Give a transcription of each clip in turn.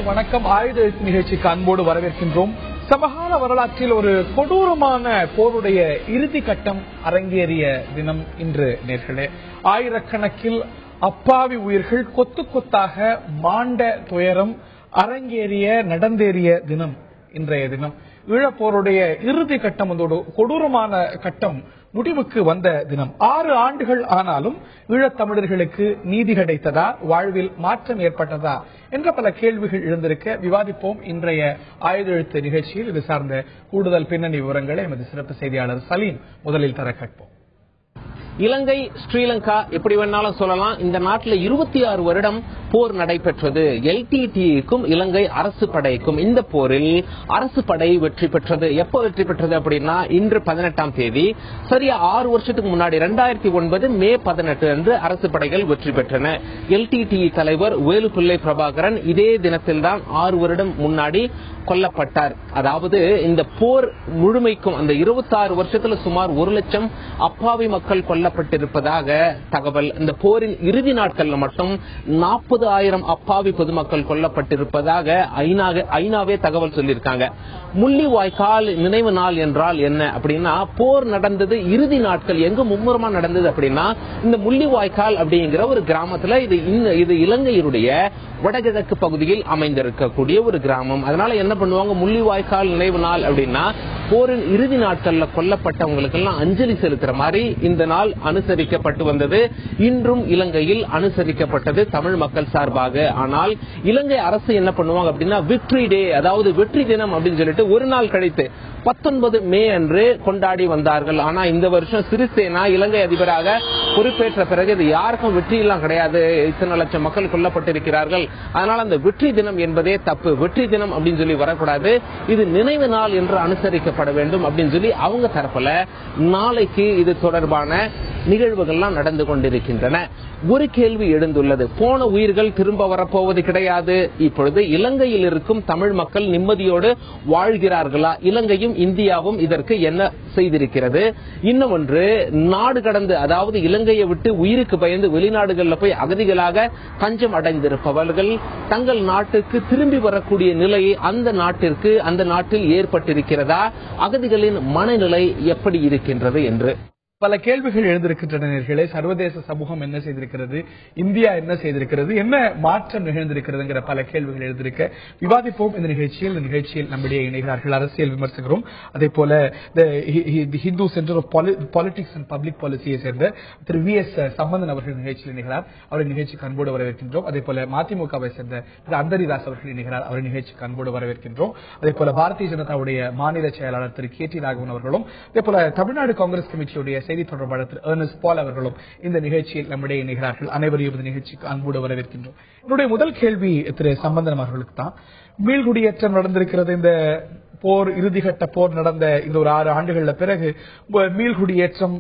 வணக்கம். ஆயுத எழுத்து நிகழ்ச்சிக்கு அன்போடு வரவேற்கின்றோம். சமகால வரலாற்றில் ஒரு கொடூரமான போருடைய இறுதி கட்டம் அரங்கேறிய தினம் இன்று நேர்களே. ஆயிரக்கணக்கில் அப்பாவி உயிர்கள் கொத்து கொத்தாக மாண்ட துயரம் அரங்கேறிய நடந்தேறிய தினம் இன்றைய தினம். ஈழப்போருடைய இறுதி கட்டம், அதோடு கொடூரமான கட்டம் முடிவுக்கு வந்த தினம். 6 ஆண்டுகள் ஆனாலும் ஈழத்தமிழர்களுக்கு நீதி கிடைத்ததா, வாழ்வில் மாற்றம் ஏற்பட்டதா என்ற பல கேள்விகள் எழுந்திருக்க விவாதிப்போம். இன்றைய ஆயுத எழுத்து நிகழ்ச்சியில் இது சார்ந்த கூடுதல் பின்னணி விவரங்களை எமது சிறப்பு செய்தியாளர் சலீம் முதலில் தர கேட்போம். இலங்கை, ஸ்ரீலங்கா எப்படி வேணாலும் சொல்லலாம். இந்த நாட்டில் 26 வருடம் போர் நடைபெற்றது. LTTEக்கும் இலங்கை அரசு படைக்கும் இந்த போரில் அரசு படை வெற்றி பெற்றது. எப்போ வெற்றி பெற்றது அப்படின்னா, இன்று 18ஆம் தேதி, சரியா 6 வருஷத்துக்கு முன்னாடி 2009 மே 18 அன்று அரசு படைகள் வெற்றி பெற்றன. LTTE தலைவர் வேலுப்பிள்ளை பிரபாகரன் இதே தினத்தில் தான் 6 வருடம் முன்னாடி கொல்லப்பட்டார். அதாவது இந்த போர் முழுமைக்கும் அந்த 26 வருஷத்துல சுமார் 1 லட்சம் அப்பாவி மக்கள் கொல்லப்பட்டிருப்பதாக தகவல். இந்த போரின் இறுதி நாட்கள்ல மட்டும் 40,000 அப்பாவி பொதுமக்கள் கொல்லப்பட்டிருப்பதாக ஐநாவே தகவல் சொல்லியிருக்காங்க. முள்ளிவாய்க்கால் நினைவு நாள் என்றால் என்ன அப்படின்னா, போர் நடந்தது இறுதி நாட்கள் எங்க மும்முரமா நடந்தது அப்படின்னா இந்த முள்ளிவாய்க்கால் அப்படிங்கிற ஒரு கிராமத்துல. இது இலங்கையினுடைய வடகிழக்கு பகுதியில் அமைந்திருக்கக்கூடிய ஒரு கிராமம். அதனால என்ன பண்ணுவாங்க, முள்ளிவாய்க்கால் நினைவு நாள் அப்படின்னா போரின் இறுதி நாட்கள்ல கொல்லப்பட்டவங்களுக்கு எல்லாம் அஞ்சலி செலுத்துற மாதிரி இந்த நாள் அனுசரிக்கப்பட்டு வந்தது. இன்றும் இலங்கையில் அனுசரிக்கப்பட்டது தமிழ் மக்கள் சார்பாக. ஆனால் இலங்கை அரசு என்ன பண்ணுவாங்க அப்படின்னா, விக்டரி டே, அதாவது வெற்றி தினம் அப்படின்னு சொல்லிட்டு ஒரு நாள் கழித்து 19 மே அன்று கொண்டாடி வந்தார்கள். ஆனா இந்த வருஷம் சிறிசேனா இலங்கை அதிபராக பொறுப்பேற்ற பிறகு இது யாருக்கும் வெற்றி எல்லாம் கிடையாது, இத்தனை லட்சம் மக்கள் கொல்லப்பட்டிருக்கிறார்கள், அதனால அந்த வெற்றி தினம் என்பதே தப்பு, வெற்றி தினம் அப்படின்னு சொல்லி வரக்கூடாது, இது நினைவு நாள் என்று அனுசரிக்கப்பட வேண்டும் அப்படின்னு சொல்லி அவங்க தரப்புல நாளைக்கு இது தொடர்பான நிகழ்வுகள்லாம் நடந்து கொண்டிருக்கின்றன. ஒரு கேள்வி எழுந்துள்ளது, போன உயிர்கள் திரும்ப வரப்போவது கிடையாது. இப்பொழுது இலங்கையில் இருக்கும் தமிழ் மக்கள் நிம்மதியோடு வாழ்கிறார்களா? இலங்கையும் இந்தியாவும் இதற்கு என்ன செய்திருக்கிறது? இன்னும் ஒன்று, நாடு கடந்து, அதாவது இலங்கையை விட்டு உயிருக்கு பயந்து வெளிநாடுகளில் போய் அகதிகளாக தஞ்சம் அடைந்திருப்பவர்கள் தங்கள் நாட்டுக்கு திரும்பி வரக்கூடிய நிலையை அந்த நாட்டில் ஏற்பட்டிருக்கிறதா? அகதிகளின் மனநிலை எப்படி இருக்கின்றது என்று பல கேள்விகள் எழுந்திருக்கின்றன. சர்வதேச சமூகம் என்ன செய்திருக்கிறது, இந்தியா என்ன செய்திருக்கிறது, என்ன மாற்றம் நிகழ்ந்திருக்கிறது பல கேள்விகள் எழுந்திருக்க விவாதிப்போம் இந்த நிகழ்ச்சியில் நம்முடைய இணைகிறார்கள் அரசியல் விமர்சகரும், அதே போல Hindu centre of politics and public பாலிசியை சேர்ந்த திரு VS சம்பந்தன் அவர்கள் நிகழ்ச்சியில் இணைகிறார். அவரை நிகழ்ச்சிக்கு அன்போடு வரவேற்கின்றோம். அதே போல மதிமுகவை சேர்ந்த திரு அந்தரிதாஸ் அவர்கள் இணைகிறார். அவரை நிகழ்ச்சிக்கு அன்போடு வரவேற்கின்றோம். அதே போல பாரதிய ஜனதாவுடைய மாநில செயலாளர் திரு KT ராகவன் அவர்களும், அதே போல தமிழ்நாடு காங்கிரஸ் கமிட்டியுடைய செய்தி தொடர்பாளர் திரு ஏர்னஸ்ட் பால் அவர்களும் இந்த நிகழ்ச்சியில் நம்முடைய இணைகிறார்கள். அனைவரையும் இந்த நிகழ்ச்சிக்கு அன்போடு வரவேற்கின்றோம். என்னுடைய முதல் கேள்வி திரு சம்பந்தன் அவர்களுக்கு தான். மீள்குடியேற்றம் நடந்திருக்கிறது. இந்த போர், இறுதிக்கட்ட போர் நடந்த இந்த ஒரு 6 ஆண்டுகள்ல பிறகு மீள்குடியேற்றம்,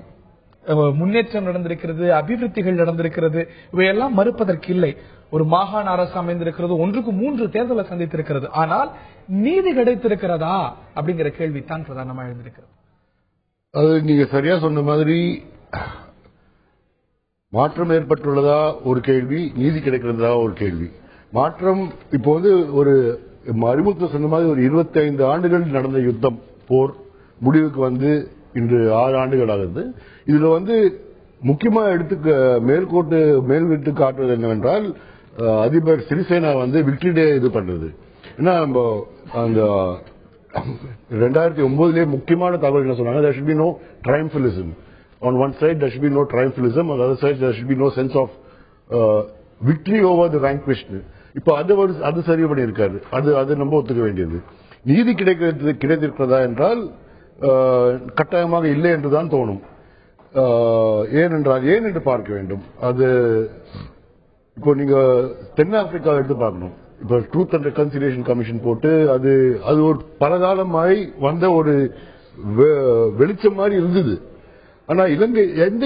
முன்னேற்றம் நடந்திருக்கிறது, அபிவிருத்திகள் நடந்திருக்கிறது, இவையெல்லாம் மறுப்பதற்கு இல்லை. ஒரு மாகாண அரசு அமைந்திருக்கிறது, 1க்கு 3 தேர்தலை சந்தித்திருக்கிறது. ஆனால் நீதி கிடைத்திருக்கிறதா அப்படிங்கிற கேள்வி தான் பிரதானமாக எழுந்திருக்கிறது. அது நீங்க சரியா சொன்ன மாதிரி மாற்றம் ஏற்பட்டுள்ளதா ஒரு கேள்வி, நீதி கிடைக்கிறதா ஒரு கேள்வி. மாற்றம் இப்போ ஒரு அறிமுகத்தில் சொன்ன மாதிரி ஒரு 25 ஆண்டுகள் நடந்த யுத்தம், போர் முடிவுக்கு வந்து இன்று 6 ஆண்டுகள் ஆகுது. இதுல முக்கியமா மேல்விட்டு காட்டுவது என்னவென்றால், அதிபர் சிறிசேனா விக்டரி டே இது பண்றது. ஏன்னா அந்த 2009 முக்கியமான தகவல் என்ன சொன்னாங்க, there should be no triumphalism. On one side there should be no triumphalism, on the other side there should be no sense of victory over the vanquished. இப்போ அது சரி பண்ணி இருக்காரு. அது நம்ம ஒத்துக்க வேண்டியது. நீதி கிடைத்திருக்கிறதா என்றால் கட்டாயமாக இல்லை என்றுதான் தோணும். ஏன் என்று பார்க்க வேண்டும். அது இப்போ நீங்க தென்னாப்பிரிக்கா எடுத்து பார்க்கணும். இப்ப ட்ரூத் அண்ட் ரெகன்சிலியேஷன் கமிஷன் போட்டு அது ஒரு பலகாலமாய் வந்த ஒரு வெளிச்சம் மாதிரி இருந்தது. ஆனா இலங்கை எந்த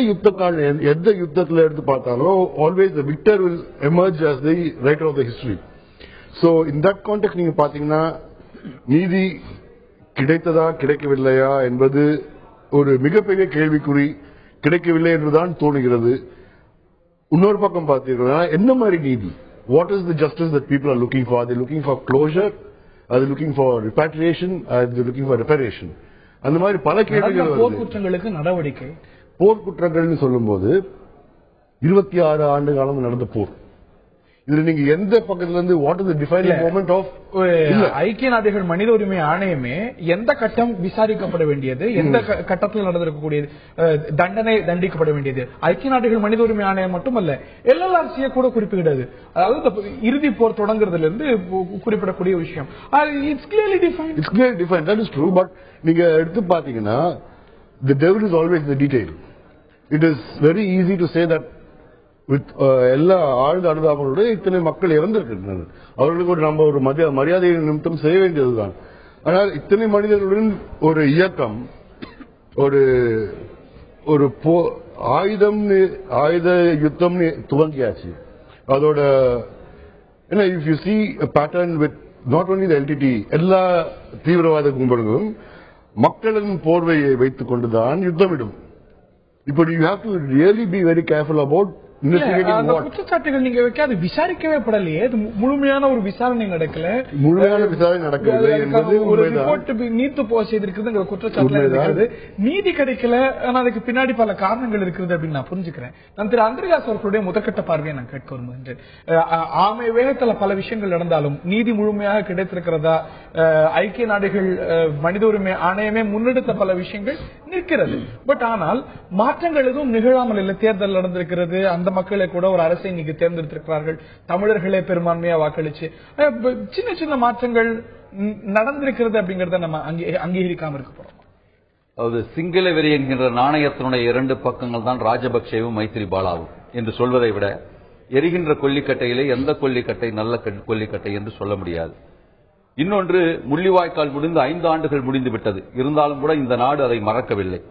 யுத்தத்துல எடுத்து பார்த்தாலும் always the Victor will emerge as the writer of the history. So in that context நீங்க பாத்தீங்கன்னா நீதி கிடைத்ததா கிடைக்கவில்லையா என்பது ஒரு மிகப்பெரிய கேள்விக்குறி. கிடைக்கவில்லை என்றுதான் தோணுகிறது. இன்னொரு பக்கம் பார்த்தீங்கன்னா என்ன மாதிரி நீதி, what is the justice that people are looking for? Are they looking for closure? Are they looking for repatriation? Are they looking for reparation? அந்த மாதிரி பல கேள்விகள் வருது. போர்க்குற்றங்களுக்கு நடவடிக்கை. போர்க்குற்றங்கள்னு சொல்லும்போது 26 ஆண்டு காலம் நடந்த போர். இதுல நீங்க எந்த பக்கத்துல இருந்து what is the defining moment of ஐக்கிய நாடுகள் மனித உரிமை ஆணையமே எந்த கட்டம் விசாரிக்கப்பட வேண்டியது, எந்த கட்டத்தில் நடந்திருக்கக்கூடியது, தண்டனை தண்டிக்கப்பட வேண்டியது ஐக்கிய நாடுகள் மனித உரிமை ஆணையம் மட்டுமல்ல, எல்எல்ஆர்சியை கூட குறிப்பிடுகிறது. அதாவது இறுதி போர் தொடங்குறதுல இருந்து குறிப்பிடக்கூடிய விஷயம். It's clearly defined. It's clearly defined. That is true. But நீங்க எடுத்து பாத்தீங்கன்னா the devil is always in the detail. It is very easy to say that with எல்லா ஆழ்ந்த அனுதாபங்களோட இத்தனை மக்கள் இறந்திருக்கின்றனர், அவர்களுக்கு ஒரு நம்ம ஒரு மரியாதை நிமித்தம் செய்ய வேண்டியதுதான். ஆனால் இத்தனை மனிதர்களுடன் ஒரு இயக்கம், ஒரு ஒரு ஆயுத யுத்தம் துவங்கியாச்சு. அதோட ஏன்னா if you see a pattern with not only the LTT, எல்லா தீவிரவாத கும்பல்களும் மக்களின் போர்வையை வைத்துக் கொண்டுதான் யுத்தமிடும். இப்போ you have to really be very careful about குற்றச்சாட்டுகள் நீங்க வைக்காது விசாரிக்கவே படலையே. முழுமையான ஒரு விசாரணை நடக்கல. முழுமையான விசாரணை நடக்கவில்லை என்பது ஒரு ரிப்போர்ட் நீத்து போக செய்திருக்கிறது குற்றச்சாட்டு இருக்கிறது. நீதி கிடைக்கல. ஆனா அதுக்கு பின்னாடி பல காரணங்கள் இருக்கிறது அப்படின்னு நான் புரிஞ்சுக்கிறேன். நான் திரு அந்திரகாஸ் அவர்களுடைய முதற்கட்ட பார்வையை நான் கேட்க விரும்புகின்றேன். ஆமை வேகத்துல பல விஷயங்கள் நடந்தாலும் நீதி முழுமையாக கிடைத்திருக்கிறதா? ஐக்கிய நாடுகள் மனித உரிமை ஆணையமே முன்னெடுத்த பல விஷயங்கள் நிற்கிறது. பட் ஆனால் மாற்றங்கள் எதுவும் நிகழாமல் இல்லை. தேர்தல் நடந்திருக்கிறது. அந்த மக்களை கூட ஒரு அரசை இன்னைக்கு தேர்ந்தெடுத்திருக்கிறார்கள். தமிழர்களே பெரும்பான்மையா வாக்களிச்சு சின்ன சின்ன மாற்றங்கள் நடந்திருக்கிறது அப்படிங்கறத நம்ம அங்கீகரிக்காம இருக்க போறோம். அதாவது சிங்கள வெறி என்கின்ற நாணயத்தினுடைய 2 பக்கங்கள் தான் ராஜபக்சேவும் மைத்திரிபாலாவும் என்று சொல்வதை விட, எரிகின்ற கொல்லிக்கட்டையிலே எந்த கொல்லிக்கட்டை நல்ல கொல்லிக்கட்டை என்று சொல்ல முடியாது. இன்னொன்று, முள்ளிவாய்க்கால் முடிந்து 5 ஆண்டுகள் முடிந்து விட்டது. இருந்தாலும் கூட இந்த நாடு அதை மறக்கவில்லை.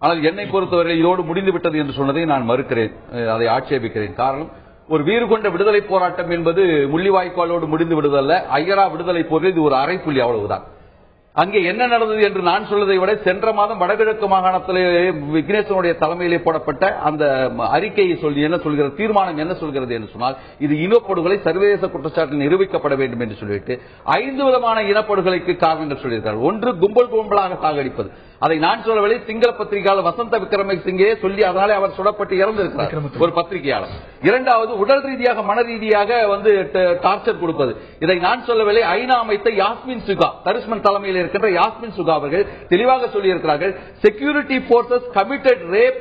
ஆனால் என்னை பொறுத்தவரை இதோடு முடிந்து விட்டது என்று சொன்னதை நான் மறுக்கிறேன், அதை ஆட்சேபிக்கிறேன். காரணம், ஒரு வீறு கொண்ட விடுதலை போராட்டம் என்பது முள்ளிவாய்க்காலோடு முடிந்து விடுதல்ல. ஐயரா விடுதலை போரில் இது ஒரு அரைப்புள்ளி, அவ்வளவுதான். அங்கே என்ன நடந்தது என்று நான் சொல்வதை விட, சென்ற மாதம் வடகிழக்கு மாகாணத்திலே விக்னேஸ்வரனுடைய தலைமையிலே போடப்பட்ட அந்த அறிக்கையை சொல்லி என்ன சொல்கிறது, தீர்மானம் என்ன சொல்கிறது என்று சொன்னால், இது இனப்படுகொலை சர்வதேச குற்றச்சாட்டில் நிரூபிக்கப்பட வேண்டும் என்று சொல்லிவிட்டு 5 விதமான இனப்படுகொலைக்கு காரணங்கள் சொல்லியிருக்கிறார். ஒன்று, கும்பல் கும்பலாக சாகடிப்பது. அதை நான் சொல்லவில்லை, சிங்கள பத்திரிகையாளர் வசந்த விக்ரமசிங்கே சொல்லி அதனாலே அவர் சுடப்பட்டு இறந்திருக்கிறார் ஒரு பத்திரிகையாளர். இரண்டாவது, உடல் ரீதியாக மன ரீதியாக டார்ச்சர் கொடுப்பது. இதை நான் சொல்லவில்லை, ஐநா அமைத்த யாஸ்மின் சுகா, தரிஸ்மன் தலைமையில் இருக்கின்ற யாஸ்மின் சுகா அவர்கள் தெளிவாக சொல்லியிருக்கிறார்கள். செக்யூரிட்டி போர்சஸ் கமிட்டட் ரேப்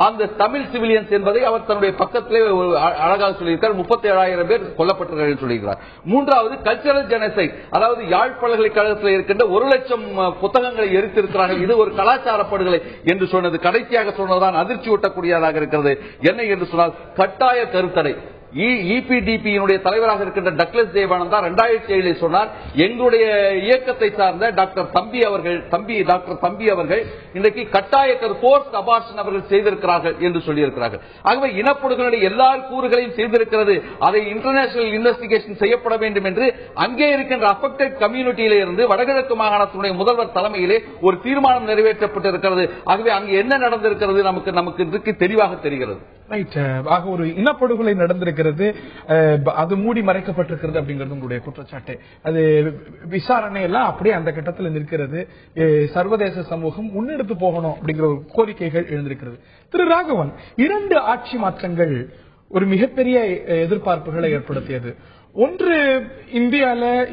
அந்த தமிழ் சிவிலியன்ஸ் என்பதை அவர் தன்னுடைய பக்கத்திலே அழகாக சொல்லியிருக்கிறார். 37,000 பேர் கொல்லப்பட்டார்கள் சொல்லியிருக்கிறார். மூன்றாவது, கல்ச்சரல் ஜெனசைட், அதாவது யாழ் பல்கலைக்கழகத்தில் இருக்கின்ற 1,00,000 புத்தகங்களை எரித்திருக்கிறார்கள், இது ஒரு கலாச்சார படுகொலை என்று சொன்னது. கடைசியாக சொன்னதுதான் அதிர்ச்சி ஊட்டக்கூடியதாக இருக்கிறது. என்ன என்று சொன்னால், கட்டாய கருத்தடை. இபிடிபியினுடைய தலைவராக இருக்கின்ற டக்ளஸ் தேவானந்தா 2007 சொன்னார், எங்களுடைய இயக்கத்தை சார்ந்த டாக்டர் தம்பி அவர்கள் இன்றைக்கு கட்டாய ஃபோர்ஸ்ட் அபார்ஷன் அவர்கள் செய்திருக்கிறார்கள் என்று சொல்லியிருக்கிறார்கள். ஆகவே இனப்படுகொலை எல்லா கூறுகளையும் செய்திருக்கிறது. அதை இன்டர்நேஷனல் இன்வெஸ்டிகேஷன் செய்யப்பட வேண்டும் என்று அங்கே இருக்கின்ற அஃபெக்டட் கம்யூனிட்டியிலே இருந்து வடகிழக்கு மாகாணத்தினுடைய முதல்வர் தலைமையிலே ஒரு தீர்மானம் நிறைவேற்றப்பட்டிருக்கிறது. ஆகவே அங்கே என்ன நடந்திருக்கிறது நமக்கு தெளிவாக தெரிகிறது. ஒரு இனப்படுகொலை நடந்திருக்கிறது, அது மூடி மறைக்கப்பட்டிருக்கிறது அப்படிங்கிறது உங்களுடைய குற்றச்சாட்டு. அது விசாரணை எல்லாம் அப்படியே அந்த கட்டத்தில் நிற்கிறது. சர்வதேச சமூகம் முன்னெடுத்து போகணும் அப்படிங்கிற ஒரு கோரிக்கைகள் எழுந்திருக்கிறது. திரு ராகவன், 2 ஆட்சி மாற்றங்கள் ஒரு மிகப்பெரிய எதிர்பார்ப்புகளை ஏற்படுத்தியது. ஒன்று,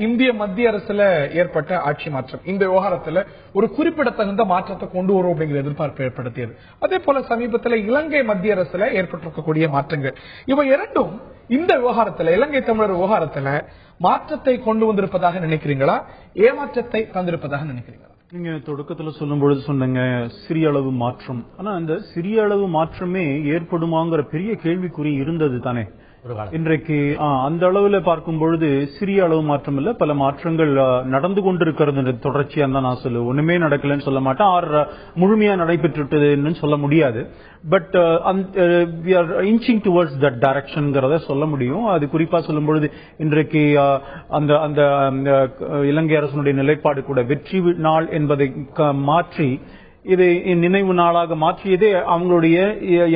இந்திய மத்திய அரசுல ஏற்பட்ட ஆட்சி மாற்றம் இந்த விவகாரத்துல ஒரு குறிப்பிடத்தகுந்த மாற்றத்தை கொண்டு வரும் அப்படிங்கிற எதிர்பார்ப்பு ஏற்படுத்தியது. அதே போல சமீபத்தில் இலங்கை மத்திய அரசுல ஏற்பட்டிருக்கக்கூடிய மாற்றங்கள், இவை 2ம் இந்த விவகாரத்துல, இலங்கை தமிழர் விவகாரத்துல மாற்றத்தை கொண்டு வந்திருப்பதாக நினைக்கிறீங்களா, ஏமாற்றத்தை தந்திருப்பதாக நினைக்கிறீங்களா? நீங்க தொடக்கத்துல சொல்லும் பொழுது சொன்னீங்க சிறிய அளவு மாற்றம். ஆனா அந்த சிறிய அளவு மாற்றமே ஏற்படுமாங்கிற பெரிய கேள்விக்குறி இருந்தது தானே இன்றைக்கு. அந்த அளவுல பார்க்கும் பொழுது சிறிய அளவு மாற்றம் இல்ல, பல மாற்றங்கள் நடந்து கொண்டிருக்கிறது தொடர்ச்சியா தான் நான் சொல்லுவேன். ஒண்ணுமே நடக்கலன்னு சொல்ல மாட்டேன், முழுமையா நடைபெற்றுன்னு சொல்ல முடியாது. But we are inching towards that directionங்கிறத சொல்ல முடியும். அது குறிப்பா சொல்லும் பொழுது இன்றைக்கு அந்த இலங்கை அரசுடைய நிலைப்பாடு கூட வெற்றி நாள் என்பதை மாற்றி இதை நினைவு நாளாக மாற்றியதே அவங்களுடைய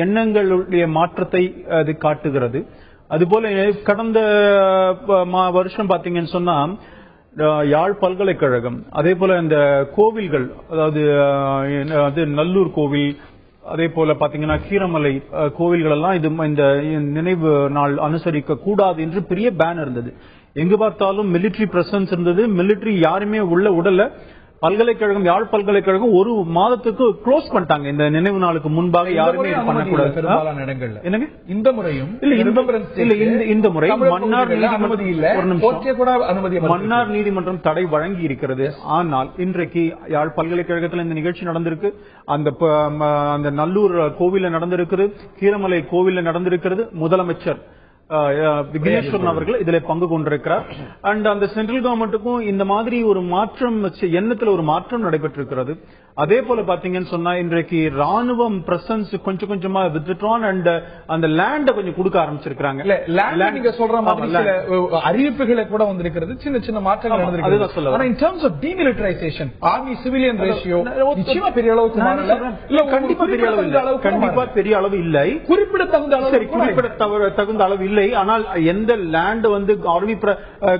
எண்ணங்களுடைய மாற்றத்தை அது காட்டுகிறது. அதுபோல கடந்த வருஷம் பாத்தீங்கன்னு சொன்னா யாழ் பல்கலைக்கழகம், அதே போல இந்த கோவில்கள், அதாவது நல்லூர் கோவில், அதே போல பாத்தீங்கன்னா கீரமலை கோவில்கள் எல்லாம் இந்த நினைவு நாள் அனுசரிக்க கூடாது என்று பெரிய பேன் இருந்தது. எங்கு பார்த்தாலும் மிலிட்டரி பிரசன்ஸ் இருந்தது. மிலிட்டரி யாருமே உள்ள உடல. பல்கலைக்கழகம், யாழ் பல்கலைக்கழகம் ஒரு மாதத்துக்கு க்ளோஸ் பண்ணிட்டாங்க. இந்த நினைவு நாளுக்கு முன்பாக யாருமே இது பண்ணக்கூடாது. பெரும்பாலான இடங்கள்ல என்னங்க இந்த முறையும் இந்த முறை மன்னார் அனுமதி இல்ல, மன்னார் நீதிமன்றம் தடை வழங்கி இருக்கிறது. ஆனால் இன்றைக்கு யாழ் பல்கலைக்கழகத்தில் இந்த நிகழ்ச்சி நடந்திருக்கு. அந்த நல்லூர் கோவில்ல நடந்திருக்கிறது, கீரமலை கோவில்ல நடந்திருக்கிறது. முதலமைச்சர் விக்னேஸ்வரன் அவர்கள் இதில் பங்கு கொண்டிருக்கிறார். அண்ட் அந்த சென்ட்ரல் கவர்மெண்ட்டுக்கும் இந்த மாதிரி ஒரு மாற்றம், எண்ணத்துல ஒரு மாற்றம் நடைபெற்றிருக்கிறது. அதே போல பாத்தீங்கன்னு சொன்னா இன்றைக்கு ராணுவம் பிரசன்ஸ் கொஞ்சம் கொஞ்சமா வித்ட்ரான் அண்ட் அந்த லேண்ட கொஞ்சம் கொடுக்க ஆரம்பிச்சிருக்காங்க. நீங்க சொல்ற மாதிரி சில அறிவிப்புகளை கூட வந்திருக்கிறது, சின்ன சின்ன மாற்றங்கள் நடந்திருக்கு. ஆனா in terms of demilitarization, army civilian ratio நிச்சயமா பெரிய அளவுக்கு இல்ல, கண்டிப்பா பெரிய அளவு இல்ல, கண்டிப்பா பெரிய அளவு இல்லை, குறிப்பிடத்தகுந்த அளவு, குறிப்பிடத்தகுந்த அளவு இல்லை. ஆனால் எந்த லேண்ட் வந்து ஆர்மி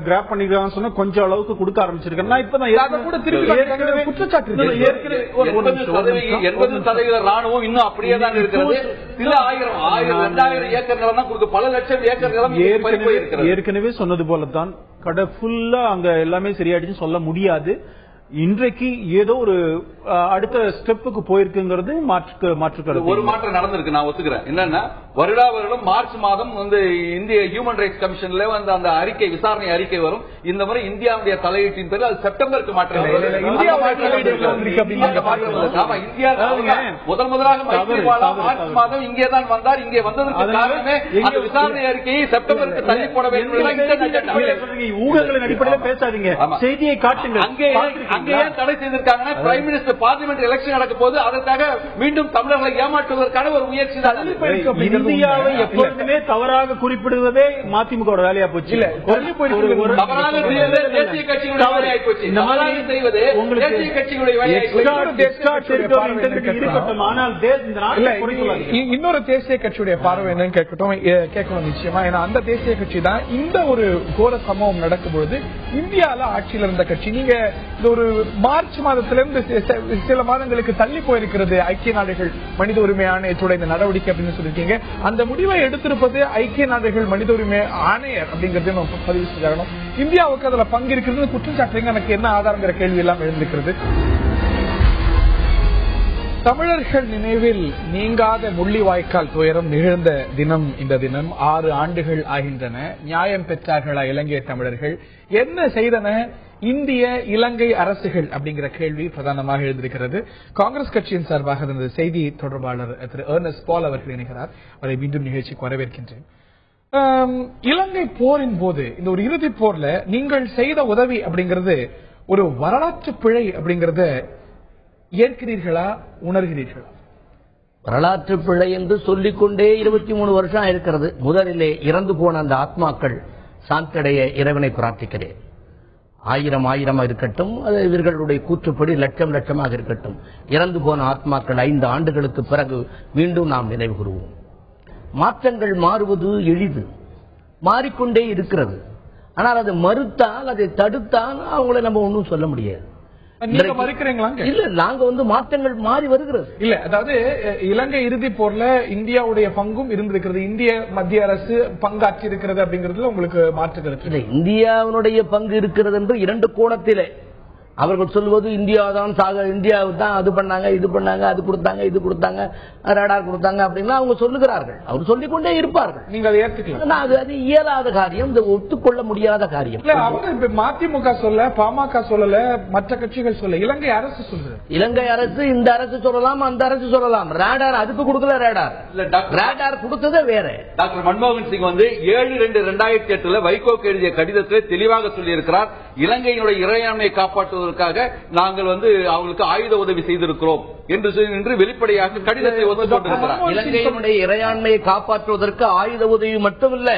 கிராப் பண்ணிருக்காங்கன்னு சொன்னா கொஞ்சம் அளவுக்கு கொடுக்க ஆரம்பிச்சிருக்காங்க. நான் இப்ப குற்றச்சாட்டு ஏற்கனவே 80% ராணுவம் இன்னும் அப்படியே தான் இருக்கிறது. சில 1000 ஏக்கர் நிலம் தான் கொடுக்க, பல லட்சம் ஏக்கர் நிலம் ஏற்கனவே சொன்னது போலதான் கடை ஃபுல்லா அங்க எல்லாமே சரியாயிடுச்சு சொல்ல முடியாது. இன்றைக்கு ஏதோ ஒரு அடுத்த ஸ்டெப்புக்கு போயிருக்குங்கிறது மாற்று ஒரு மாற்றம் நடந்திருக்கு. நான் ஒத்துக்கிறேன். என்னன்னா வருடா வருடம் மார்ச் மாதம் வந்து இந்திய ஹியூமன் ரைட்ஸ் கமிஷன்ல வந்து அந்த அறிக்கை, விசாரணை அறிக்கை வரும். இந்த முறை இந்தியாவுடைய தலையீட்டின் பேரில் அது செப்டம்பருக்கு மாற்றம். முதலாக மார்ச் மாதம் இங்கே தான் வந்தார். இங்கே வந்ததற்கு காரணமே அந்த விசாரணை அறிக்கையை செப்டம்பருக்கு தள்ளி போட வேண்டும். ஊகங்களின் அடிப்படையில் பேசாதீங்க, செய்தியை காட்டுங்க. அங்கே தடை செய்திருக்காங்கன்னா பிரைம் மினிஸ்டர் பார்லிமெண்ட் எலெக்ஷன் நடக்க போது அதற்காக மீண்டும் தமிழர்களை ஏமாற்றுவதற்கான ஒரு முயற்சி தான். இந்தியாவை எப்பொழுதுமே தவறாக குறிப்பிடுவதே மதிமுக வேலையா போச்சு. இல்ல, தவறாக தேசிய கட்சிகளுடைய வேலையாய் போச்சு. இந்த மாதிரி செய்வது தேசிய கட்சிகளுடைய வேலையாய் இருக்கட்டும். ஆனால் இன்னொரு தேசிய கட்சியுடைய பார்வை என்னன்னு கேட்கணும் நிச்சயமா. ஏன்னா அந்த தேசிய கட்சி தான் இந்த ஒரு கோர சம்பவம் நடக்கும்போது இந்தியால ஆட்சியில் இருந்த கட்சி. நீங்க இந்த ஒரு மார்ச் மாதத்திலிருந்து சில மாதங்களுக்கு தள்ளி போயிருக்கிறது ஐக்கிய நாடுகள் மனித உரிமை ஆணையத்தோட இந்த நடவடிக்கை அப்படின்னு சொல்லிருக்கீங்க. அந்த முடிவை எடுத்திருப்பது ஐக்கிய நாடுகள் மனித உரிமை ஆணையர் அப்படிங்கறத நம்ம பதிவு செய்யணும். இந்தியாவுக்கு அதுல பங்கு இருக்கிறது குற்றச்சாட்டுங்க. எனக்கு என்ன ஆதாரங்கிற கேள்வி எல்லாம் எழுந்திருக்கிறது. தமிழர்கள் நினைவில் நீங்காத முள்ளிவாய்க்கால் துயரம் நிகழ்ந்த தினம் இந்த தினம். 6 ஆண்டுகள் ஆகின்றன. நியாயம் பெற்றார்களா இலங்கை தமிழர்கள்? என்ன செய்தன இந்திய இலங்கை அரசுகள் அப்படிங்கிற கேள்வி பிரதானமாக எழுந்திருக்கிறது. காங்கிரஸ் கட்சியின் சார்பாக இந்த செய்தி தொடர்பாளர் திரு எர்னஸ்ட் பால் அவர்கள் இணைகிறார். அவரை மீண்டும் நிகழ்ச்சிக்கு வரவேற்கின்றேன். இலங்கை போரின் போது இந்த ஒரு இறுதி போர்ல நீங்கள் செய்த உதவி அப்படிங்கிறது ஒரு வரலாற்று பிழை அப்படிங்கறத ஏற்கிறீர்களா, உணர்கிறீர்களா? வரலாற்று பிழை என்று சொல்லிக்கொண்டே 23 வருஷம் இருக்கிறது. முதலிலே இறந்து போன அந்த ஆத்மாக்கள் சாந்தடைய இறைவனை பிரார்த்திக்கிறேன். 1000 இருக்கட்டும், அது இவர்களுடைய கூற்றுப்படி லட்சமாக இருக்கட்டும். இறந்து போன ஆத்மாக்கள் 5 ஆண்டுகளுக்கு பிறகு மீண்டும் நாம் நினைவு கூறுவோம். மாற்றங்கள் மாறுவது எளிது, மாறிக்கொண்டே இருக்கிறது. ஆனால் அதை மறுத்தால், அதை தடுத்தால் அவங்களை நம்ம ஒன்றும் சொல்ல முடியாது. இல்ல, நாங்க மாற்றங்கள் மாறி வருகிறது. இல்ல, அதாவது இலங்கை இறுதி போர்ல இந்தியாவுடைய பங்கும் இருந்திருக்கிறது. இந்திய மத்திய அரசு பங்காற்றி இருக்கிறது அப்படிங்கறதுல உங்களுக்கு மாற்று கருத்து இல்லை? இந்தியாவினுடைய பங்கு இருக்கிறது என்று 2 கோணத்திலே அவர்கள் சொல்வது இந்தியா தான் அது பண்ணாங்க, இது பண்ணாங்க, அது கொடுத்தாங்க, இது கொடுத்தாங்க, ரடார் கொடுத்தாங்க அப்படின்னா அவங்க சொல்லுகிறார்கள். அவர் சொல்லிக் கொண்டே இருப்பார்கள். நீங்க அதை ஏற்றுக்கலாம்? அது இயலாத காரியம், ஒத்துக்கொள்ள முடியாத காரியம். மதிமுக சொல்ல, பாமக சொல்லல, மற்ற கட்சிகள் சொல்ல, இலங்கை அரசு சொல்லுது. இலங்கை அரசு இந்த அரசு சொல்லலாம், அந்த அரசு சொல்லலாம். ரேடார் அதுக்கு கொடுக்கல. ரேடார் கொடுத்ததே வேற. டாக்டர் மன்மோகன் சிங் 7/2/2008 வைகோக்கு எழுதிய கடிதத்தில் தெளிவாக சொல்லியிருக்கிறார், இலங்கையினுடைய இறையாண்மையை காப்பாற்றுவதற்காக நாங்கள் அவங்களுக்கு ஆயுத உதவி செய்திருக்கிறோம் என்று வெளிப்படையாக கடிதத்தை ஒத்துக்கொண்டிருக்கிறார். இலங்கையினுடைய இறையாண்மையை காப்பாற்றுவதற்கு ஆயுத உதவி மட்டுமில்ல,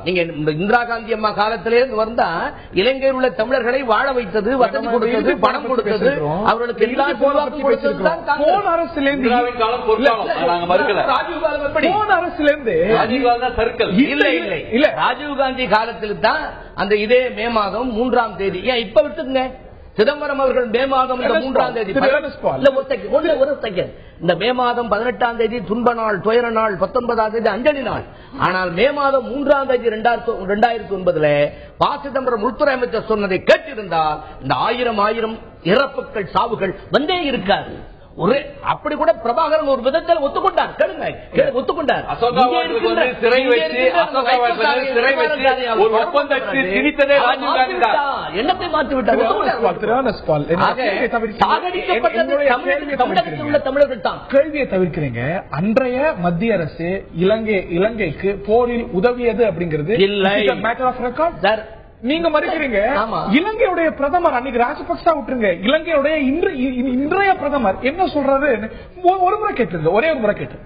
நீங்க இந்திரா காந்தி அம்மா காலத்திலே வந்தா இலங்கையில் உள்ள தமிழர்களை வாழ வைத்தது, வசதி கொடுத்தது, பணம் கொடுத்தது, அவர்களுக்கு எல்லா செல்வாக்கும் கொடுத்தது தான் ராஜீவ் காந்தி காலத்தில் தான் அந்த இதே மே மாதம் 3ஆம் தேதி. ஏன் இப்ப விட்டுங்க, சிதம்பரம் அவர்கள் மே மாதம் 3ஆம் தேதி, இந்த மே மாதம் 18ஆம் தேதி துன்ப நாள், துயர நாள், 19ஆம் தேதி அஞ்சலி நாள். ஆனால் மே மாதம் 3ஆம் தேதி 2009 ப. சிதம்பரம் உள்துறை அமைச்சர் சொன்னதை கேட்டிருந்தால் இந்த 1000 இறப்புகள், சாவுகள் வந்தே இருக்காது. ஒரு அப்படி கூட பிரபாகரன் ஒரு விதத்தில் ஒத்துக்கொண்டார். ஒத்துக்கொண்டார். எண்ணத்தை மாற்றிவிட்டார். தமிழர்கள் தான் கேள்வியை தவிர்க்கிறீங்க. அன்றைய மத்திய அரசு இலங்கைக்கு போரில் உதவியது அப்படிங்கிறது இல்லை. மேட்டர் ஆஃப் ரெக்கார்ட் நீங்க மறுக்கிறீங்க. இலங்கையுடைய பிரதமர் அன்னைக்கு ராஜபக்சா விட்டுருங்க, இலங்கையுடைய இன்றைய பிரதமர் என்ன சொல்றாரு ஒரு முறை கேட்டு, ஒரே ஒரு முறை கேட்டு.